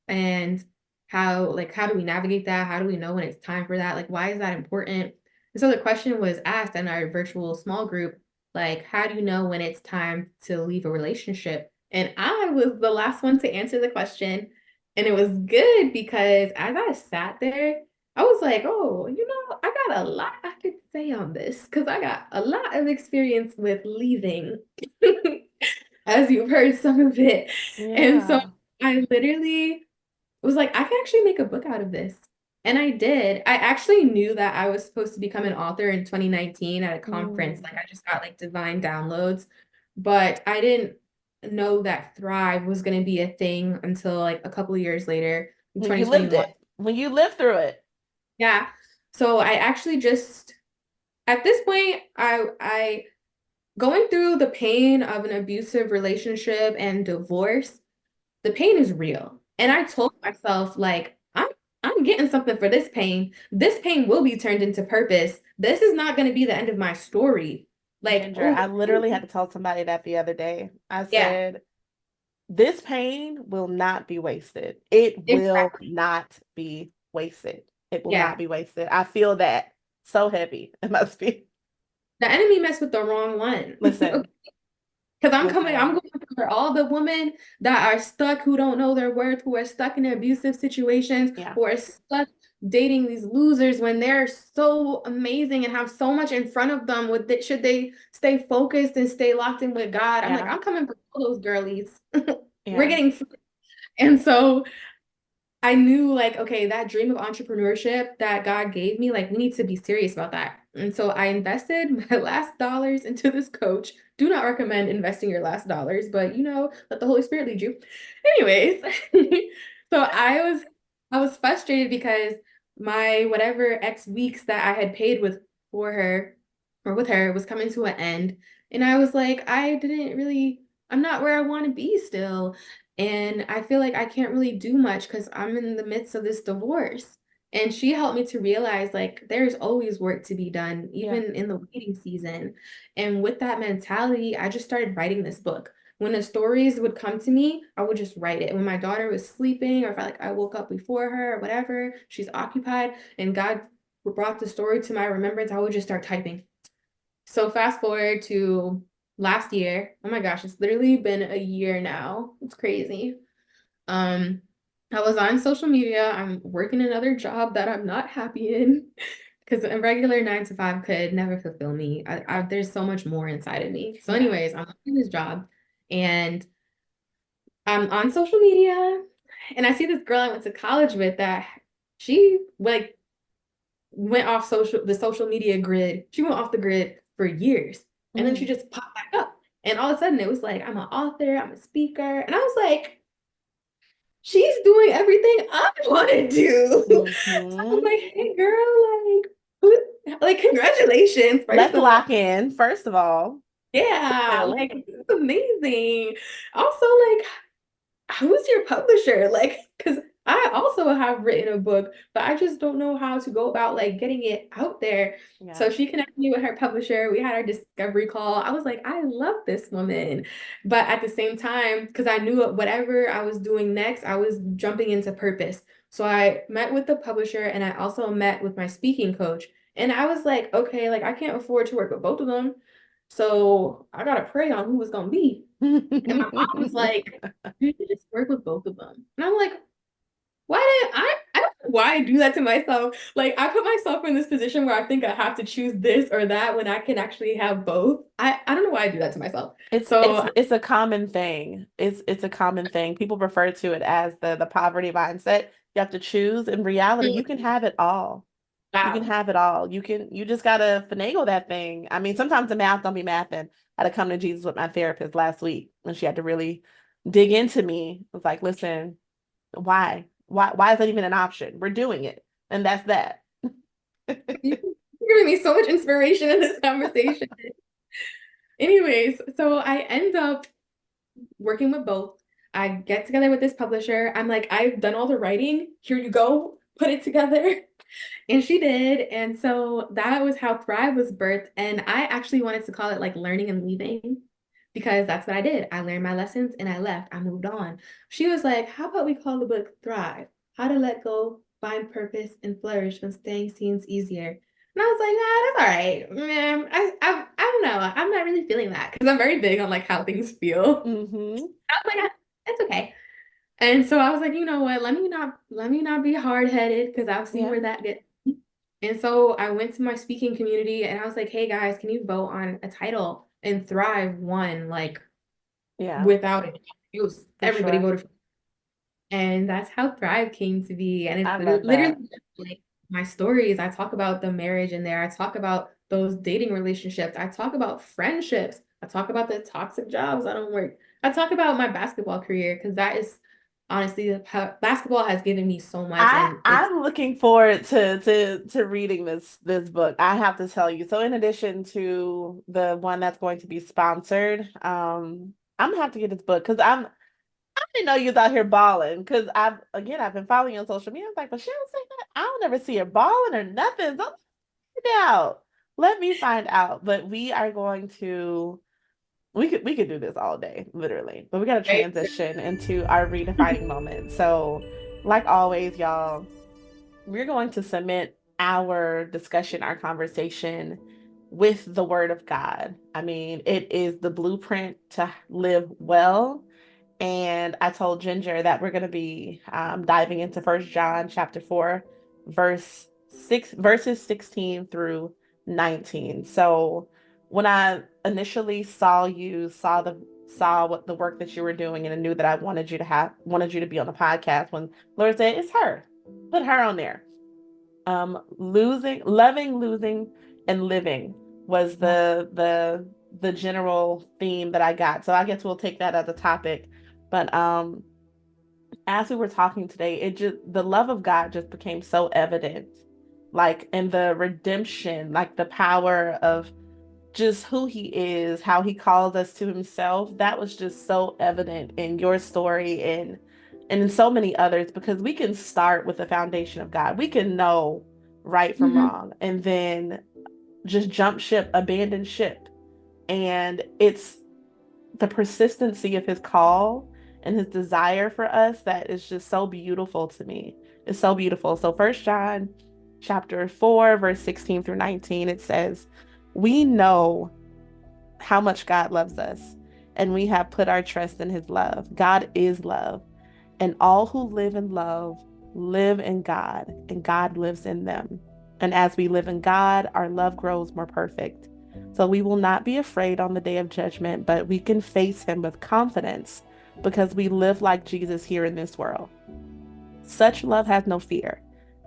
and how do we navigate that? How do we know when it's time for that? Like, why is that important? And so the question was asked in our virtual small group, like, how do you know when it's time to leave a relationship? And I was the last one to answer the question. And it was good because as I sat there, I was like, oh, I got a lot I could say on this because I got a lot of experience with leaving, as you've heard some of it. And so Yeah. I literally was like, I can actually make a book out of this. And I did. I actually knew that I was supposed to become an author in 2019 at a conference. Mm. Like I just got like divine downloads, but I didn't know that Thrive was going to be a thing until like a couple of years later in When you lived 2021. it, when you lived through it. Yeah. So I actually just at this point, I going through the pain of an abusive relationship and divorce, the pain is real. And I told myself, like, I'm getting something for this pain. This pain will be turned into purpose. This is not going to be the end of my story. Like, Ginger, oh, I literally had to tell somebody that the other day. I yeah, said, this pain will not be wasted. It will exactly. not be wasted. It will Yeah. not be wasted. I feel that so heavy. It must be. The enemy messed with the wrong one. Listen, Because I'm listen. going for all the women that are stuck, who don't know their worth, who are stuck in abusive situations, Yeah, who are stuck dating these losers when they're so amazing and have so much in front of them. Should they stay focused and stay locked in with God? I'm like, yeah, I'm coming for all those girlies. We're yeah. getting, and so I knew like, okay, that dream of entrepreneurship that God gave me, like we need to be serious about that. And so I invested my last dollars into this coach. Do not recommend investing your last dollars, but let the Holy Spirit lead you. Anyways, so I was frustrated because my whatever X weeks that I had paid for her or with her was coming to an end. And I was like, I'm not where I want to be still. And I feel like I can't really do much because I'm in the midst of this divorce. And she helped me to realize like there's always work to be done, Yeah. even in the waiting season. And with that mentality, I just started writing this book. When the stories would come to me, I would just write it. When my daughter was sleeping, or if I woke up before her or whatever, she's occupied, and God brought the story to my remembrance, I would just start typing. So fast forward to last year. Oh my gosh, it's literally been a year now. It's crazy. Um, I was on social media. I'm working another job that I'm not happy in because a regular 9 to 5 could never fulfill me. There's so much more inside of me. So, Yeah. anyways, I'm working this job and I'm on social media and I see this girl I went to college with that she went off the social media grid. She went off the grid for years. And then she Mm. just popped back up. And all of a sudden it was like, I'm an author, I'm a speaker. And I was like, she's doing everything I want to do. So I was Hmm. like, hey girl, like congratulations, first Let's of all. lock in, first of all. Yeah, Two. like it's amazing. Also, like who's your publisher? Like, because I also have written a book, but I just don't know how to go about like getting it out there. Yeah. So she connected me with her publisher. We had our discovery call. I was like, I love this woman. But at the same time, because I knew whatever I was doing next, I was jumping into purpose. So I met with the publisher and I also met with my speaking coach. And I was like, okay, like I can't afford to work with both of them. So I gotta pray on who it's gonna be. And my mom was like, you should just work with both of them. And I'm like, why did I don't know why I do that to myself. Like I put myself in this position where I think I have to choose this or that when I can actually have both. I don't know why I do that to myself. It's it's So it's a common thing. It's a common thing. People refer to it as the poverty mindset. You have to choose. In reality, you can have it all. You can wow. have it all. You just gotta finagle that thing. I mean, sometimes the math don't be mathing. I had to come to Jesus with my therapist last week, and she had to really dig into me. It was like, listen, why? Why is that even an option? We're doing it. And that's that. You're giving me so much inspiration in this conversation. Anyways, so I end up working with both. I get together with this publisher. I'm like, I've done all the writing. Here you go. Put it together. And she did. And so that was how Thrive was birthed. And I actually wanted to call it like learning and leaving because that's what I did. I learned my lessons and I left. I moved on. She was like, how about we call the book Thrive? How to let go, find purpose, and flourish when staying seems easier. And I was like, nah, that's all right. Man, I don't know. I'm not really feeling that because I'm very big on like how things feel. Hmm. I was like, that's okay. And so I was like, you know what? Let me not be hard-headed because I've seen Yeah. where that gets. And so I went to my speaking community and I was like, hey guys, can you vote on a title? And Thrive won like Yeah, without it. It was for everybody sure. voted for it. And that's how Thrive came to be. And I it love literally that. like my stories. I talk about the marriage in there. I talk about those dating relationships. I talk about friendships. I talk about the toxic jobs I don't work. I talk about my basketball career because that is honestly basketball has given me so much and it's I'm looking forward to reading this book. I have to tell you. So in addition to the one that's going to be sponsored, I'm gonna have to get this book because I didn't know you was out here balling because I've been following you on social media. I was like, but she don't say that. I don't ever see her balling or nothing. So let me find out. Let me find out. But we are going to we could do this all day, literally. But we got to right. transition into our redefining moment. So, like always, y'all, we're going to submit our discussion, our conversation with the Word of God. I mean, it is the blueprint to live well, and I told Ginger that we're going to be diving into First John chapter 4, verses 16 through 19. So when I initially saw what the work that you were doing, and I knew that I wanted you to be on the podcast, when Lord said, it's her, put her on there. Losing, and living was the general theme that I got. So I guess we'll take that as a topic. But as we were talking today, it just the love of God just became so evident. Like in the redemption, like the power of just who he is, how he calls us to himself. That was just so evident in your story and in so many others because we can start with the foundation of God. We can know right from Mhm. wrong and then just jump ship, abandon ship. And it's the persistency of his call and his desire for us that is just so beautiful to me. It's so beautiful. So First John chapter 4, verse 16 through 19, it says, we know how much God loves us, and we have put our trust in his love. God is love, and all who live in love live in God, and God lives in them. And as we live in God, our love grows more perfect. So we will not be afraid on the day of judgment, but we can face him with confidence because we live like Jesus here in this world. Such love has no fear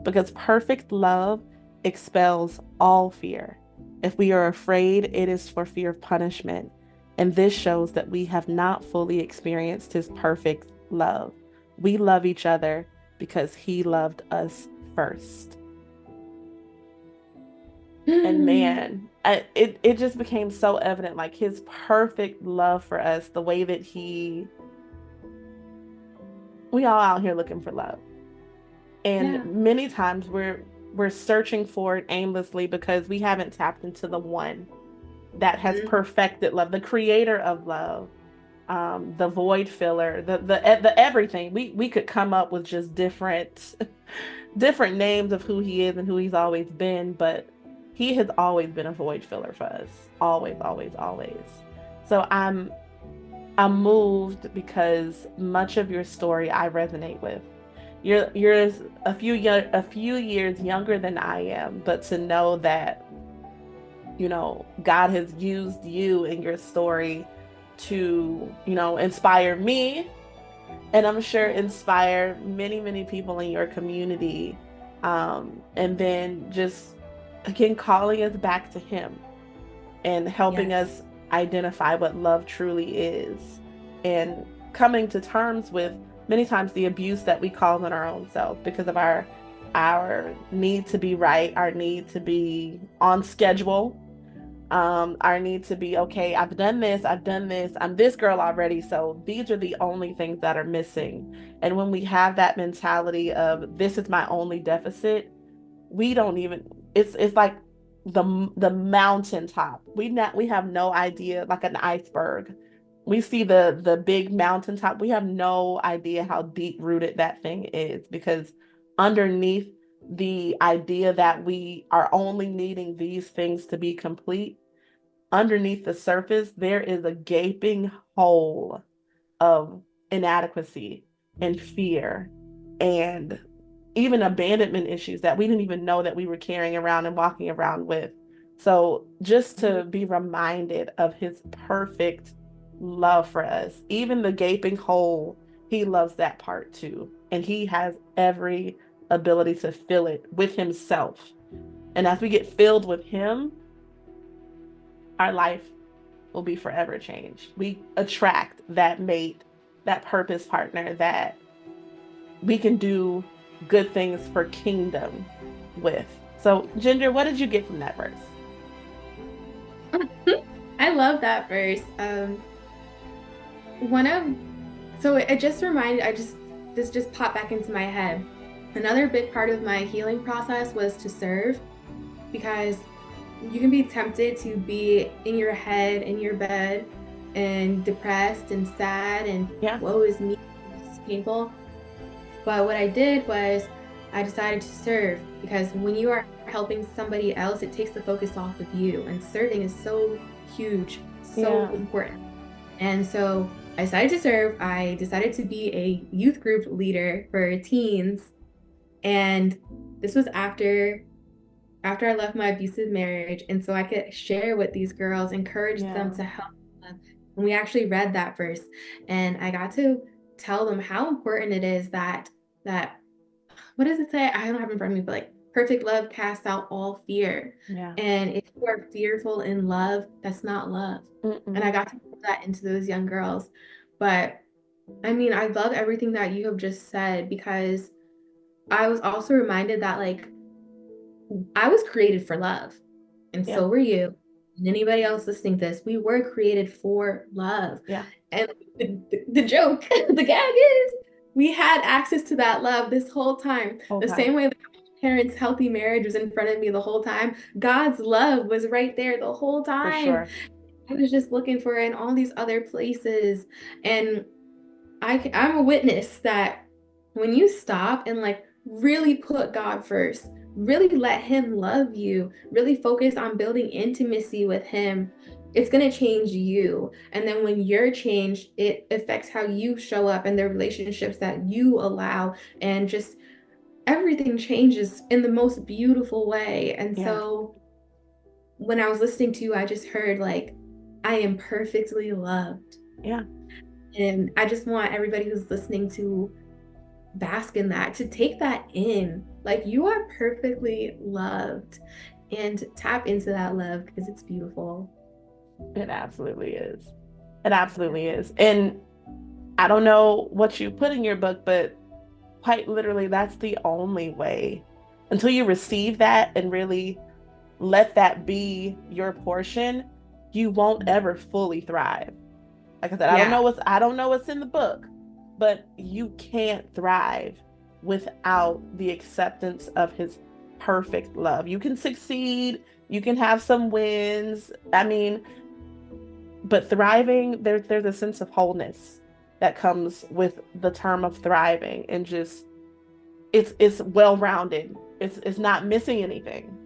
because perfect love expels all fear. If we are afraid, it is for fear of punishment. And this shows that we have not fully experienced his perfect love. We love each other because he loved us first. And man, it just became so evident, like his perfect love for us, the way that we all out here looking for love. And Yeah. many times we're searching for it aimlessly because we haven't tapped into the one that has Mhm. perfected love, the creator of love, the void filler, the everything. We could come up with just different names of who he is and who he's always been, but he has always been a void filler for us. Always, always, always. So I'm moved because much of your story I resonate with. You're a few years younger than I am, but to know that, God has used you in your story to, inspire me, and I'm sure inspire many, many people in your community. And then just again calling us back to him and helping Yes. us identify what love truly is, and coming to terms with many times the abuse that we cause on our own self because of our need to be right, our need to be on schedule, our need to be okay. I've done this, I'm this girl already, so these are the only things that are missing. And when we have that mentality of this is my only deficit, we don't even, it's like the mountaintop. We have no idea, like an iceberg. We see the big mountaintop. We have no idea how deep rooted that thing is, because underneath the idea that we are only needing these things to be complete, underneath the surface there is a gaping hole of inadequacy and fear and even abandonment issues that we didn't even know that we were carrying around and walking around with. So just to be reminded of his perfect love for us, even the gaping hole, he loves that part too. And he has every ability to fill it with himself. And as we get filled with him, our life will be forever changed. We attract that mate, that purpose partner that we can do good things for kingdom with. So, Ginger, what did you get from that verse? I love that verse. One of so it just reminded I just this just popped back into my head. Another big part of my healing process was to serve, because you can be tempted to be in your head, in your bed, and depressed and sad and Yeah, woe is me, it's painful. But what I did was I decided to serve, because when you are helping somebody else, it takes the focus off of you. And serving is so huge, so yeah, important. And so I decided to serve. I decided to be a youth group leader for teens. And this was after I left my abusive marriage. And so I could share with these girls, encourage them yeah, to help them. And we actually read that verse. And I got to tell them how important it is that what does it say? I don't have it in front of me, but like perfect love casts out all fear. yeah. And if you are fearful in love, that's not love. And I Mm-mm. got to put that into those young girls. But I mean, I love everything that you have just said, because I was also reminded that like I was created for love, and Yeah, so were you. And anybody else listening to this, we were created for love. yeah. And the joke, the gag is we had access to that love this whole time. Whole The time, same way that my parents' healthy marriage was in front of me the whole time, God's love was right there the whole for time. sure. I was just looking for it in all these other places. And I'm a witness that when you stop and like really put God first, really let him love you, really focus on building intimacy with him, it's going to change you. And then when you're changed, it affects how you show up and the relationships that you allow, and just everything changes in the most beautiful way. And Yeah, so when I was listening to you, I just heard like, I am perfectly loved. yeah, And I just want everybody who's listening to bask in that, to take that in. Like, you are perfectly loved. and tap into that love because it's beautiful. It absolutely is. It absolutely is. And I don't know what you put in your book, but quite literally, that's the only way. Until you receive that and really let that be your portion, you won't ever fully thrive. Like I said, Yeah. I don't know what's in the book, but you can't thrive without the acceptance of his perfect love. You can succeed, you can have some wins. I mean, but thriving, there's a sense of wholeness that comes with the term of thriving, and just it's well-rounded. It's not missing anything.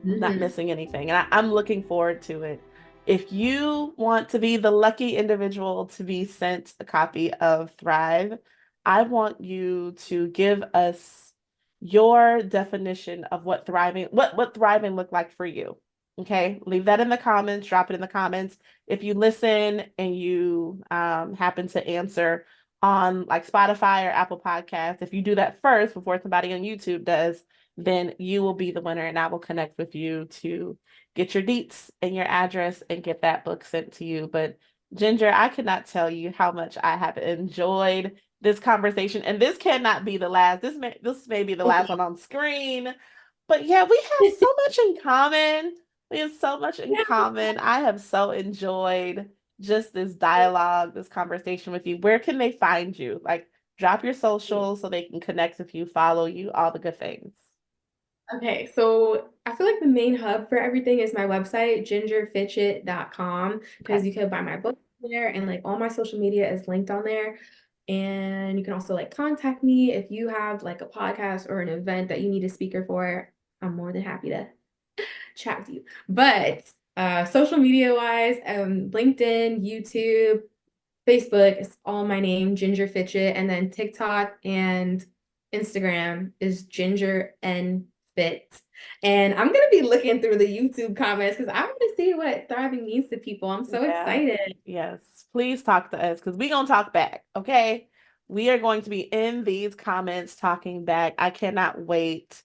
Not Hmm. missing anything. And I'm looking forward to it. If you want to be the lucky individual to be sent a copy of Thrive, I want you to give us your definition of what thriving looked like for you. Okay, leave that in the comments, drop it in the comments. If you listen and you happen to answer on like Spotify or Apple Podcasts, if you do that first before somebody on YouTube does, then you will be the winner and I will connect with you to get your deets and your address and get that book sent to you. But Ginger, I could not tell you how much I have enjoyed this conversation. And this cannot be the last. This may be the Oh, last one on screen. But yeah, we have no. so much in common. We have so much in Yeah. common. I have so enjoyed just this dialogue, this conversation with you. Where can they find you? Like, drop your socials so they can connect with you, follow you, all the good things. Okay, so I feel like the main hub for everything is my website, gingerfitchett.com, Okay. because you can buy my book there and like all my social media is linked on there. And you can also like contact me if you have like a podcast or an event that you need a speaker for. I'm more than happy to chat with you. But social media wise, LinkedIn, YouTube, Facebook is all my name, Ginger Fitchett, and then TikTok and Instagram is Ginger and Fit. And I'm gonna be looking through the YouTube comments because I want to see what thriving means to people. I'm so Yeah. excited. Yes. Please talk to us because we're going to talk back. Okay. We are going to be in these comments talking back. I cannot wait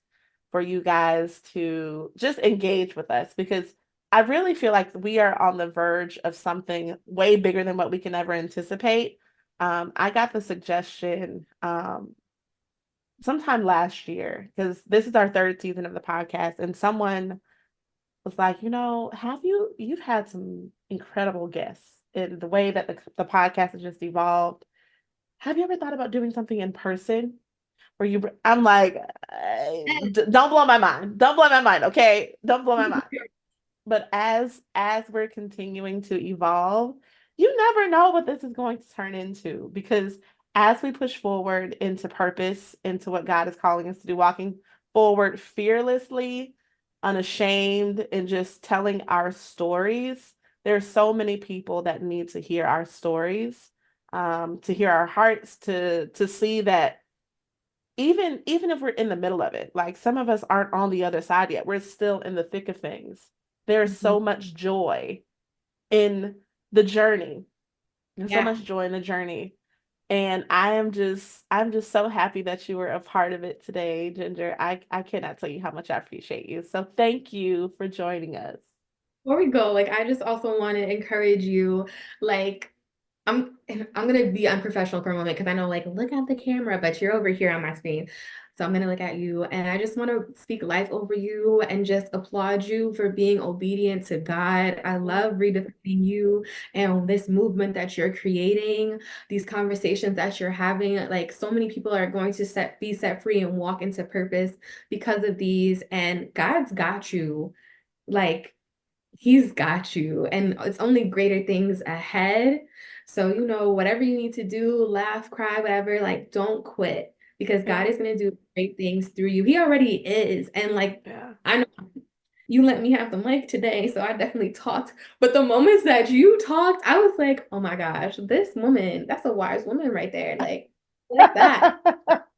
for you guys to just engage with us because I really feel like we are on the verge of something way bigger than what we can ever anticipate. I got the suggestion sometime last year because this is our third season of the podcast, and someone was like, you've had some incredible guests in the way that the podcast has just evolved. Have you ever thought about doing something in person where I'm like, don't blow my mind. Don't blow my mind. Okay. Don't blow my mind. But as we're continuing to evolve, you never know what this is going to turn into because as we push forward into purpose, into what God is calling us to do, walking forward fearlessly, unashamed, and just telling our stories, there are so many people that need to hear our stories, to hear our hearts, to see that even if we're in the middle of it, like some of us aren't on the other side yet, we're still in the thick of things. There's so Mhm. much joy in the journey. There's so Yeah. much joy in the journey. And I'm just so happy that you were a part of it today, Ginger. I cannot tell you how much I appreciate you. So thank you for joining us. Before we go, like I just also want to encourage you, like I'm gonna be unprofessional for a moment because I know like look at the camera, but you're over here on my screen. So I'm gonna look at you and I just want to speak life over you and just applaud you for being obedient to God. I love redefining you and this movement that you're creating, these conversations that you're having. Like so many people are going to be set free and walk into purpose because of these, and God's got you. Like He's got you, and it's only greater things ahead. So, whatever you need to do, laugh, cry, whatever, like, don't quit because God Yeah, is going to do great things through you. He already is. And, like, yeah. I know you let me have the mic today, so I definitely talked. But the moments that you talked, I was like, oh my gosh, this woman, that's a wise woman right there. Like that.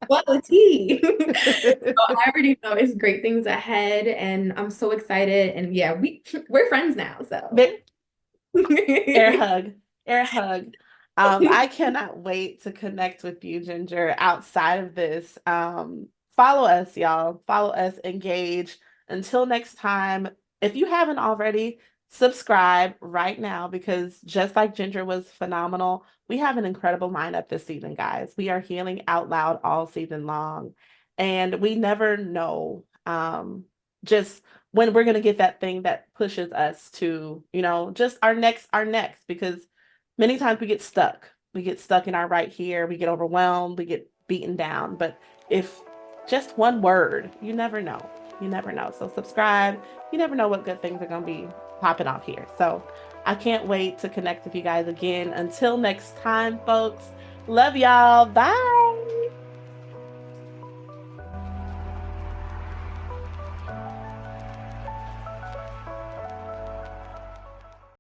What the tea? So I already know it's great things ahead, and I'm so excited. And yeah, we're friends now, so Bit air hug, air hug. I cannot wait to connect with you, Ginger, outside of this. Follow us, y'all. Follow us, engage. Until next time, if you haven't already, subscribe right now because just like Ginger was phenomenal, we have an incredible lineup this season, guys. We are healing out loud all season long, and we never know just when we're going to get that thing that pushes us to, just our next, because many times we get stuck. We get stuck in our right here, we get overwhelmed, we get beaten down. But if just one word, you never know. You never know. So subscribe. You never know what good things are going to be popping off here. So I can't wait to connect with you guys again. Until next time, folks. Love y'all. Bye.